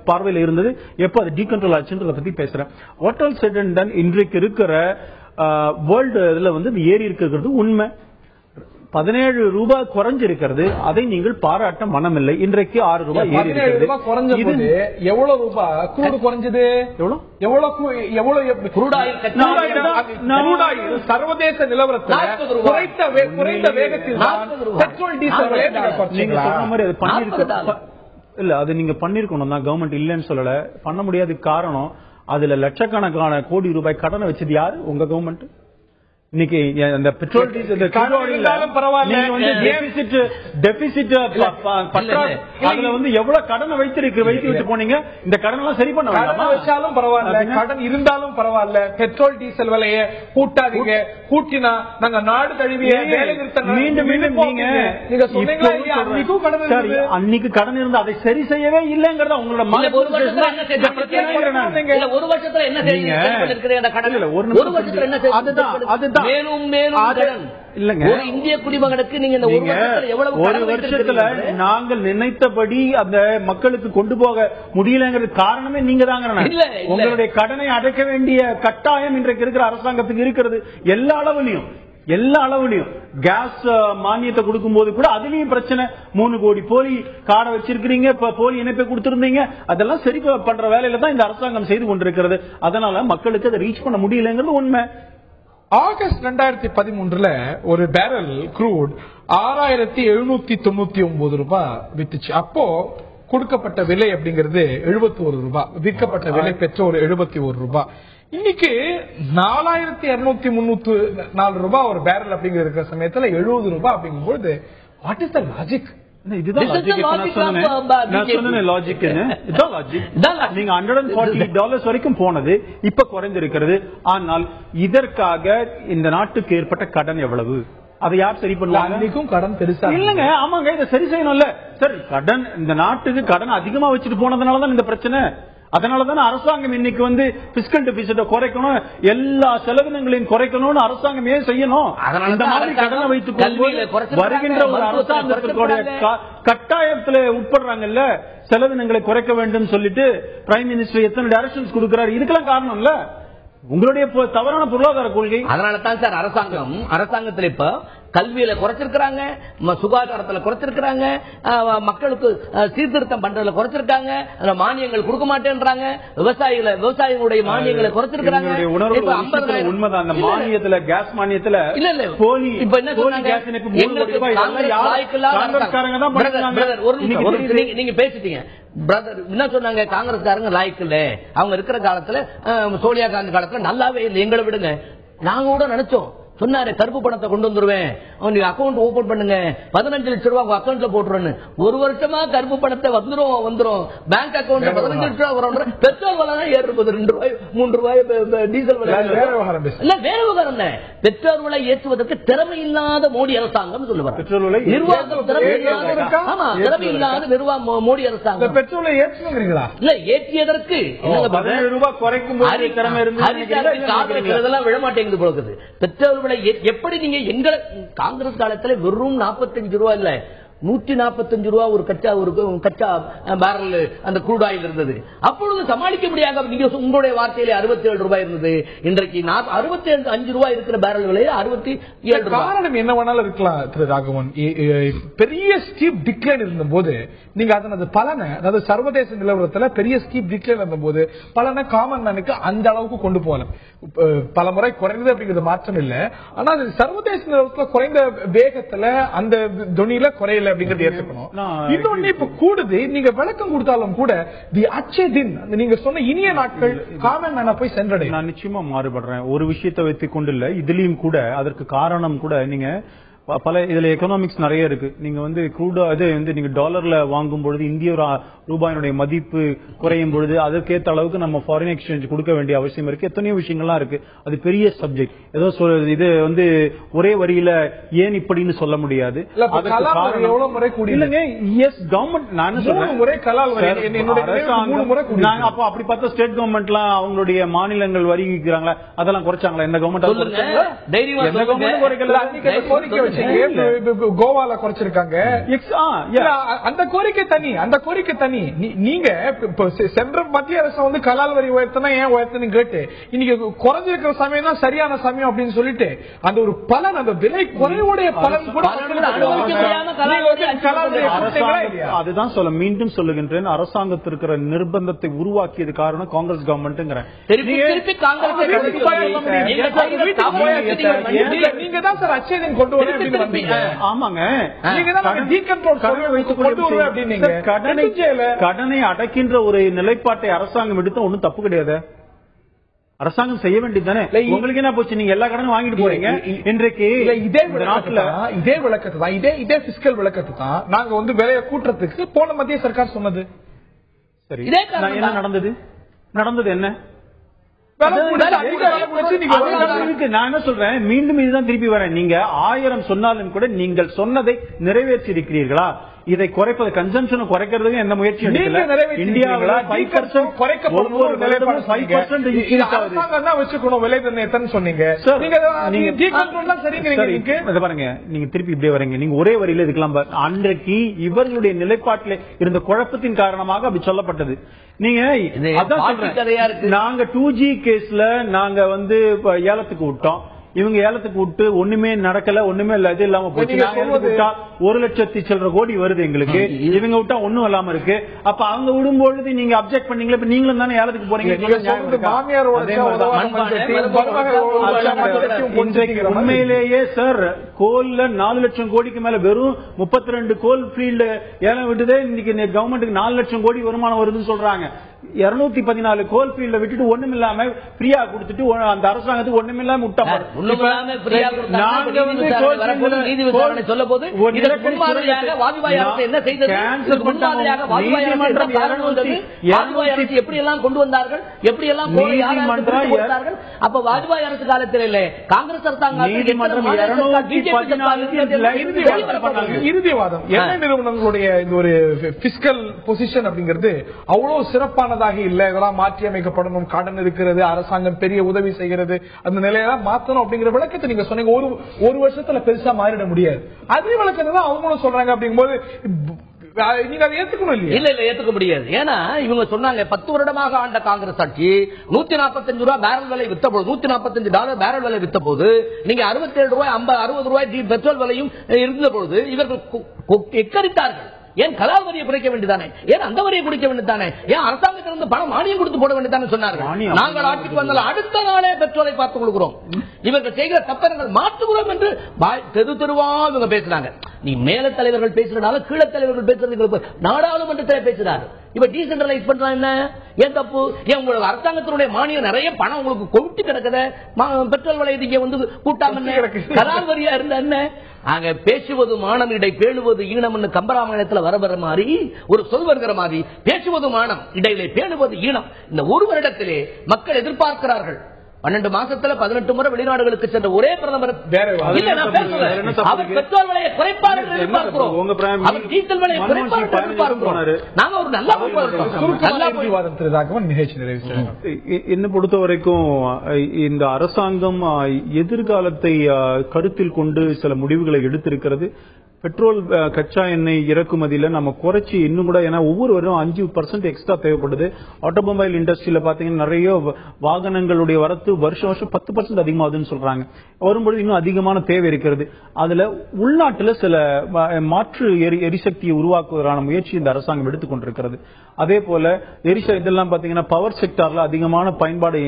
பார்வையில் இருந்தது, எப்ப அது டீகண்ட்ரோல் ஆச்சுன்றத பத்தி பேசுறேன். What all set and ton இன்றைக்கு இருக்கிற வேர்ல்டு இதுல ஏறி இருக்கிறது உண்மை. 17 ரூபாய் குறைஞ்சிருக்கிறது, அதை நீங்கள் பாராட்ட மனமில்லை. இன்றைக்கு 6 ரூபாய் ஏறி இருக்கிறது. எவ்வளவு ரூபாய் குரூடு குறைஞ்சது? சர்வதேச நிலவரத்தில் குறைந்த வேகத்தில் பெட்ரோல் டீசல் நீங்க சொன்ன மாதிரி அது பண்ணிருக்க இல்ல. அது நீங்க பண்ணிருக்கணும் தான், கவர்மெண்ட் இல்லன்னு சொல்லல. பண்ண முடியாத காரணம் அதுல லட்சக்கணக்கான கோடி ரூபாய் கடனை வச்சது யாரு? உங்க கவர்மெண்ட். இன்னைக்கு அந்த பெட்ரோல் டீசல் எவ்வளவு கடனை வைத்து விட்டு போனீங்க. இந்த கடன் எல்லாம் சரி பண்ண வச்சாலும் பரவாயில்ல, கடன் இருந்தாலும் பரவாயில்ல, பெட்ரோல் டீசல் விலையை கூட்டாதீங்க. கூட்டினா நாங்க நாடு தழுவிய வேலை நிறுத்தம் மீண்டும் அன்னைக்கு கடன் இருந்தா அதை சரி செய்யவே இல்லைங்கிறத உங்களோட இந்திய குடிமகனுக்கு நீங்க ஒரு வருஷத்துல நாங்கள் நினைத்தபடி அந்த மக்களுக்கு கொண்டு போக முடியலங்கிறது காரணமே நீங்க தாங்க. உங்களுடைய கடனை அடைக்க வேண்டிய கட்டாயம் இன்றைக்கு இருக்கிற அரசாங்கத்துக்கு இருக்கிறது. எல்லா அளவுலயும் கேஸ் மானியத்தை கொடுக்கும் போது கூட அதுலயும் பிரச்சனை. 3 கோடி போலி கார்டை வச்சிருக்கீங்க, போலி இணைப்பை கொடுத்திருந்தீங்க. அதெல்லாம் சரி பண்ற வேலையில தான் இந்த அரசாங்கம் செய்து கொண்டிருக்கிறது. அதனால மக்களுக்கு அதை ரீச் பண்ண முடியலங்கிறது உண்மை. ஆகஸ்ட் 2013 ஒரு பேரல் க்ரூட் 6799 ரூபாய் வித்துச்சு. அப்போ கொடுக்கப்பட்ட விலை அப்படிங்கிறது 71 ரூபாய், விற்கப்பட்ட விலை பெட்ரோல் 71 ரூபாய். இன்னைக்கு 4234 ரூபாய் ஒரு பேரல் அப்படிங்கிற சமயத்துல 70 ரூபாய் அப்படிங்கும்போது வாட் இஸ் த லாஜிக்? இதுதான் லாஜிக். நீங்க $140 வரைக்கும் போனது இப்ப குறைந்திருக்கிறது. ஆனால் இதற்காக இந்த நாட்டுக்கு ஏற்பட்ட கடன் எவ்வளவு? அதை யார் சரி பண்ணுவாங்க? கடன் பெருசா இல்லங்க. ஆமாங்க, இதை சரி செய்யணும்ல. சரி, கடன் இந்த நாட்டுக்கு கடன் அதிகமா வச்சுட்டு போனதுனாலதான் இந்த பிரச்சனை. அதனாலதான் அரசாங்கம் இன்னைக்கு வந்து பிஸ்கல் டெபிசிட்ட குறைக்கணும், எல்லா செலவினங்களையும் குறைக்கணும்னு அரசாங்கம் ஏன் செய்யணும்? இந்த மாதிரி கடனை வைத்துக் கொண்டு வருகின்ற ஒரு அரசாங்கத்திற்குடைய கட்டாயத்துல உட்படுறாங்கல்ல, செலவினங்களை குறைக்க வேண்டும் சொல்லிட்டு பிரைம் மினிஸ்டர் எத்தனை டைரக்ஷன்ஸ் கொடுக்கிறார். இதுக்கெல்லாம் காரணம் இல்ல உங்களுடைய தவறான பொருளாதார கொள்கை. அதனால தான் சார் அரசாங்கத்தில் இப்ப கல்வியில குறைச்சிருக்காங்க, சுகாதாரத்துல குறைச்சிருக்காங்க, மக்களுக்கு சீர்திருத்தம் பண்றதுல குறைச்சிருக்காங்க, மானியங்கள் கொடுக்க மாட்டேன்றாங்க, விவசாயிகளுடைய மானியங்களை குறைச்சிருக்காங்க. உண்மைதான். அந்த மானியத்துல கேஸ் மானியத்துல இப்ப என்ன சொன்னாங்க, நீங்க பேசிட்டீங்க பிரதர், என்ன சொன்னாங்க, காங்கிரஸ்காரங்க லாய்க்கு இல்ல, அவங்க இருக்கிற காலத்துல சோனியா காந்தி காலத்துல நல்லாவே இல்லை, எங்களை விடுங்க. நாங்க கூட நினைச்சோம், சொன்னாரு கருப்பு பணத்தை கொண்டு வந்துருவேன், அக்கௌண்ட் ஓபன் பண்ணுங்க, 15 லட்சம் ரூபாய் உங்க அக்கௌண்ட்ல போட்டுருன்னு. ஒரு வருஷமா கருப்பு பணத்தை வந்துரும் பேங்க் அக்கௌண்ட்ல 15 லட்சம் ரூபாய் வரும். பெட்ரோல் விலை தான் ஏறுறது, 2 ரூபாய் 3 ரூபாய் டீசல் விலை. இல்ல வேற விவகாரம், பெட்ரோல் விலை ஏற்றுவதற்கு திறமை இல்லாத மோடி அரசாங்கம் சொல்லுவாங்க. நிர்வாகம் திறமை இல்லாத மோடி அரசாங்கம் பெட்ரோலை ஏற்றுங்களா? இல்ல ஏற்றியதற்கு விட மாட்டேங்குது போகுது. பெட்ரோல் எப்படி நீங்க எங்களை காங்கிரஸ் காலத்துல வெறும் 45 ரூபாய் இல்ல 145 ரூபாய் ஒரு கச்சா பேரல் அந்த க்ரூட் ஆயில் இருந்தது. அப்பொழுது சமாளிக்க முடியாத நீங்க உங்களுடைய வார்த்தையிலே 67 ரூபாய் இருந்தது. இன்றைக்கு 65 ரூபாய் இருக்கிற பேரல் விலை 67 ரூபாய். காரணம் என்ன வேணாலும் இருக்கலாம் திரு ராகவன். பெரிய ஸ்டீப் டிக்ளைன் இருந்த போது நீங்க அதனது பலனை, அதாவது சர்வதேச நிலவரத்துல பெரிய ஸ்டீப் டிக்ளைன் இருந்த போது பலனை காமன் மேனுக்கு அந்த அளவுக்கு கொண்டு போகல. பல முறை குறைந்தது அப்படிங்கிறது மாற்றம் இல்ல. ஆனா சர்வதேச நிலவரத்துல குறைந்த வேகத்துல அந்த துணியில குறையல அப்படிங்கறது ஏற்றுக்கணும். இன்னொன்னு இப்ப கூடுது, நீங்க விளக்கம் கொடுத்தாலும் கூட தி அச்சே தின் நீங்க சொன்ன இனிய நாட்கள் காமன் மேன போய் சென்றடை. நான் நிச்சயமா மாறுபடுறேன். ஒரு விஷயத்தை வைத்துக் கொண்டு இல்ல, இதுலயும் கூட அதற்கு காரணம் கூட நீங்க பல இதுல எக்கனாமிக்ஸ் நிறைய இருக்கு. நீங்க வந்து க்ரூட் அது வந்து நீங்க டாலர்ல வாங்கும் பொழுது இந்திய ரூபாயினுடைய மதிப்பு குறையும் பொழுது அதற்கேற்ற அளவுக்கு நம்ம ஃபாரின் எக்ஸ்சேஞ்ச் கொடுக்க வேண்டிய அவசியம் இருக்கு. எத்தனையோ விஷயங்கள்லாம் இருக்கு. அது பெரிய சப்ஜெக்ட். ஏதோ இது வந்து ஒரே வரியில ஏன் இப்படின்னு சொல்ல முடியாது. இல்லங்க, எஸ் கவர்மெண்ட் நான் அப்போ அப்படி பார்த்தா ஸ்டேட் கவர்மெண்ட் எல்லாம் அவங்களுடைய மாநிலங்கள் வரி விற்கிறாங்களா, அதெல்லாம் குறைச்சாங்களா? எந்த கவர்மெண்ட் கோவால குறைச்சிருக்காங்க. அந்த கோரிக்கை தனி, அந்த கோரிக்கை தனி. நீங்க சென்ற மத்திய அரசு வந்து கலால் வரி உயர்த்தினா ஏன் உயர்த்தணும் கேட்டு இன்னைக்கு குறைஞ்சிருக்கிற சமயம் தான் சரியான சமயம் அப்படின்னு சொல்லிட்டு அந்த ஒரு பலன், அந்த விலை குறைவுடைய பலன் கூட அதுதான் சொல்ல மீண்டும் சொல்லுகின்றேன். அரசாங்கத்திற்கு நிர்பந்தத்தை உருவாக்கியது காரணம் காங்கிரஸ் கவர்மெண்ட். நீங்க தான் சார் அச்சேதன் கொண்டு வர. கடனை அடைக்கின்ற ஒரு நிலைப்பாட்டை அரசாங்கம் எடுத்த ஒன்னும் தப்பு கிடையாது. அரசாங்கம் செய்ய வேண்டியது தானே. உங்களுக்கு என்ன போச்சு, நீங்க எல்லா கடனும் வாங்கிட்டு போறீங்க. இன்றைக்கு இதே நாட்டுல இதே விளக்கத்தை தான், இதே பிஸ்கல் விளக்கத்தை தான் நாங்க வந்து விலையை கூட்டுறதுக்கு போன மத்திய சர்க்கார் சொன்னது. சரி, என்ன நடந்தது என்ன? நான் என்ன சொல்றேன், மீண்டும் இதுதான் திருப்பி வரேன். நீங்க 1000 சொன்னாலும் கூட நீங்கள் சொன்னதை நிறைவேற்றி இருக்கிறீர்களா? இதை குறைப்பது, கன்சம்ஷனை குறைக்கிறதுக்கு எந்த முயற்சியும் இந்தியாவில் 5% ஒவ்வொரு நிலையமும் 5% வச்சுக்கணும் விலை நிர்ணயத்தை சொன்னீங்க. பாருங்க, நீங்க திருப்பி இப்படியே வரீங்க. நீங்க ஒரே வரியில இருக்கலாம். அன்றைக்கு இவர்களுடைய நிலைப்பாட்டில் இருந்த குழப்பத்தின் காரணமாக அப்படி சொல்லப்பட்டது. நீங்க நாங்க 2G கேஸ்ல நாங்க வந்து ஏலத்துக்கு விட்டோம். இவங்க ஏலத்துக்கு விட்டு ஒண்ணுமே நடக்கல, ஒண்ணுமே இல்ல, இது இல்லாம போச்சு. 1,00,000 சில்லற கோடி வருது எங்களுக்கு, இவங்க விட்டா ஒண்ணும் இல்லாம இருக்கு. அப்ப அவங்க விடும்பொழுது நீங்க அப்செக்ட் பண்ணீங்களா? இப்ப நீங்களும் தானே ஏலத்துக்கு போறீங்க. உண்மையிலேயே சார், கோல்ல 4 லட்சம் கோடிக்கு மேல வெறும் 32 கோல் ஃபீல்டு ஏலம் விட்டுதே இன்னைக்கு கவர்மெண்ட்டுக்கு 4 லட்சம் கோடி வருமானம் வருதுன்னு சொல்றாங்க. 214 கோல் ஃபீல்ட விட்டுட்டு ஒண்ணுமில்லாம ஃப்ரீயா கொடுத்துட்டு அந்த அரசாங்கத்துக்கு ஒண்ணுமில்லாம விட்டோம். நாங்க வந்து எப்படி எல்லாம் கொண்டு வந்தார்கள், எப்படி எல்லாம் அப்ப வாஜ்பாய் அரசு காலத்தில் இல்ல காங்கிரஸ் அரசாங்கம் இறுதிவாதம் என்ன நிறுவனங்களுடைய இந்த ஒரு பிஸ்கல் பொசிஷன் அப்படிங்கிறது அவ்வளவு சிறப்பானதாக இல்ல. இதெல்லாம் மாற்றி அமைக்கப்படணும், கடன் இருக்கிறது, அரசாங்கம் பெரிய உதவி செய்கிறது, அந்த நிலையெல்லாம் மாத்தணும் அப்படிங்கிற விளக்கத்தை நீங்க சொன்னீங்க. ஒரு வருஷத்துல பெருசா மாறிட முடியாது. அதே விளக்கத்தை தான் அவங்களும் சொல்றாங்க. அப்படிங்கும்போது நீங்க அதை ஏத்துக்கணும் இல்லையா? இல்ல ஏத்துக்க முடியாது. ஏன்னா இவங்க சொன்னாங்க 10 வருடமாக ஆண்ட காங்கிரஸ் ஆட்சி $145 பேரல் விலை வித்த போது, $145 பேரல் விலை வித்த போது, நீங்க $67, $60 பெட்ரோல் விலையும் இருந்த பொழுது இவர்கள் எக்கரித்தார்கள். ஏன் கலால் வரியை குறைக்க வேண்டியதானே, ஏன் அந்த வரியை குறைக்க வேண்டியதானே, ஏன் அரசாங்கத்திலிருந்து பணம் மானியம் கொடுத்து போட வேண்டியதானே சொன்னார்கள். நாங்கள் ஆட்சிக்கு வந்தால் அடுத்த நாளே பெட்ரோலை பார்த்துக் கொள்கிறோம், இவர்கள் செய்கிற தப்பங்கள் மாற்றுகிறோம் என்று தெரு தெருவா இவங்க பேசுறாங்க. நீ மேல தலைவர்கள் பேசுறதுனால கீழ தலைவர்கள் பேசுறது நாடாளுமன்றத்தில் பேசுறாரு. இப்ப டீசென்ட்ரலைஸ் பண்றா என்ன, ஏன் தப்பு? ஏன் உங்களுக்கு அரசாங்கத்தினுடைய மானியம் நிறைய பணம் உங்களுக்கு கொண்டு கிடக்குது, பெட்ரோல் விலை நீங்க வந்து கூட்டாம கலால் வரியா இருந்தா என்ன? அங்க பேசுவது மானம் இடை பேணுவது ஈனம் கம்பராமாயணத்துல வர மாதிரி ஒரு சொல் வருகிற மாதிரி பேசுவது மானம் இடையிலே பேணுவது ஈனம். இந்த ஒரு வருடத்திலே மக்கள் எதிர்பார்க்கிறார்கள். 12 மாசத்துல 18 முறை வெளிநாடுகளுக்கு சென்ற ஒரே பிரதமர் அவர் பெட்ரோல் விலையை குறைப்பார் என்று எதிர்பார்க்கிறோம். அவர் டீசல் விலையை குறைப்பார் என்று எதிர்பார்க்கிறோம். நாங்க ஒரு நல்ல நிகழ்ச்சி நிறைவு. என்ன பொறுத்த வரைக்கும் இந்த அரசாங்கம் எதிர்காலத்தை கருத்தில் கொண்டு சில முடிவுகளை எடுத்திருக்கிறது. பெட்ரோல் கச்சா எண்ணெய் இறக்குமதியில நம்ம குறைச்சி இன்னும் கூட, ஏன்னா ஒவ்வொரு வருடம் 5% எக்ஸ்ட்ரா தேவைப்படுது. ஆட்டோமொபைல் இண்டஸ்ட்ரியில பாத்தீங்கன்னா நிறைய வாகனங்களுடைய வரத்து வருஷம் 10% அதிகமாகுதுன்னு சொல்றாங்க. வரும்பொழுது இன்னும் அதிகமான தேவை இருக்கிறது. அதுல உள்நாட்டுல சில மாற்று எரிசக்தியை உருவாக்குவதற்கான முயற்சி இந்த அரசாங்கம் எடுத்துக்கொண்டிருக்கிறது. அதே போல இதெல்லாம் பாத்தீங்கன்னா பவர் செக்டார்ல அதிகமான பயன்பாடு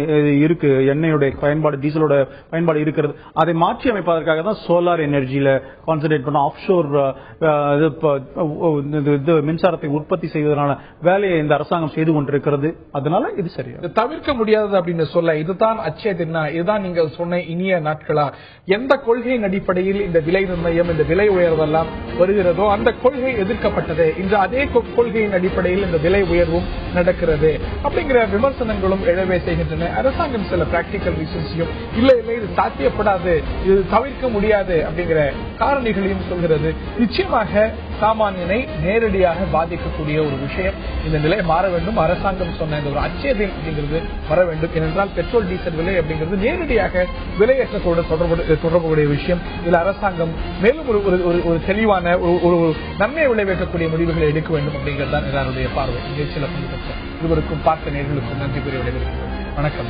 இருக்கு, எண்ணெயுடைய பயன்பாடு, டீசலோட பயன்பாடு இருக்கிறது. அதை மாற்றி அமைப்பதற்காக தான் சோலார் எனர்ஜியில கான்சென்ட்ரேட் பண்ண ஆஃப்ஷோர் மின்சாரத்தை உற்பத்தி செய்வதற்கான வேலையை இந்த அரசாங்கம் செய்து கொண்டிருக்கிறது. அதனால இது சரியா தவிர்க்க முடியாதது அப்படின்னு சொல்ல, இதுதான் அச்சேதனா, இதுதான் நீங்கள் சொன்ன இனிய நாட்களா? எந்த கொள்கையின் அடிப்படையில் இந்த விலை நிர்ணயம், இந்த விலை உயர்வெல்லாம் வருகிறதோ அந்த கொள்கை எதிர்க்கப்பட்டது. இன்று அதே கொள்கையின் அடிப்படையில் இந்த விலை உயர்வும் நடக்கிறது அப்படிங்கிற விமர்சனங்களும் எழவே செய்கின்றன. அரசாங்கம் சில பிராக்டிக்கல் ரீசன்ஸையும் இல்ல இது சாத்தியப்படாது, இது தவிர்க்க முடியாது அப்படிங்கிற காரணிகளையும் சொல்கிறது. நிச்சயமாக சாமானியனை நேரடியாக பாதிக்கக்கூடிய ஒரு விஷயம். இந்த நிலை மாற வேண்டும். அரசாங்கம் சொன்ன இந்த ஒரு அச்சேதம் அப்படிங்கிறது வர வேண்டும். ஏனென்றால் பெட்ரோல் டீசல் விலை அப்படிங்கிறது நேரடியாக விலையேற்றத்தோடு தொடர்புடைய விஷயம். இதில் அரசாங்கம் மேலும் ஒரு தெளிவான ஒரு நன்மை விளைவிக்கக்கூடிய முடிவுகளை எடுக்க வேண்டும் அப்படிங்கிறது தான் எல்லாருடைய பார்வை. நிகழ்ச்சியில் பங்கேற்ற இருவருக்கும் பார்த்த நேர்களுக்கும் நன்றி கூறி விடைபெறுகிறேன். வணக்கம்.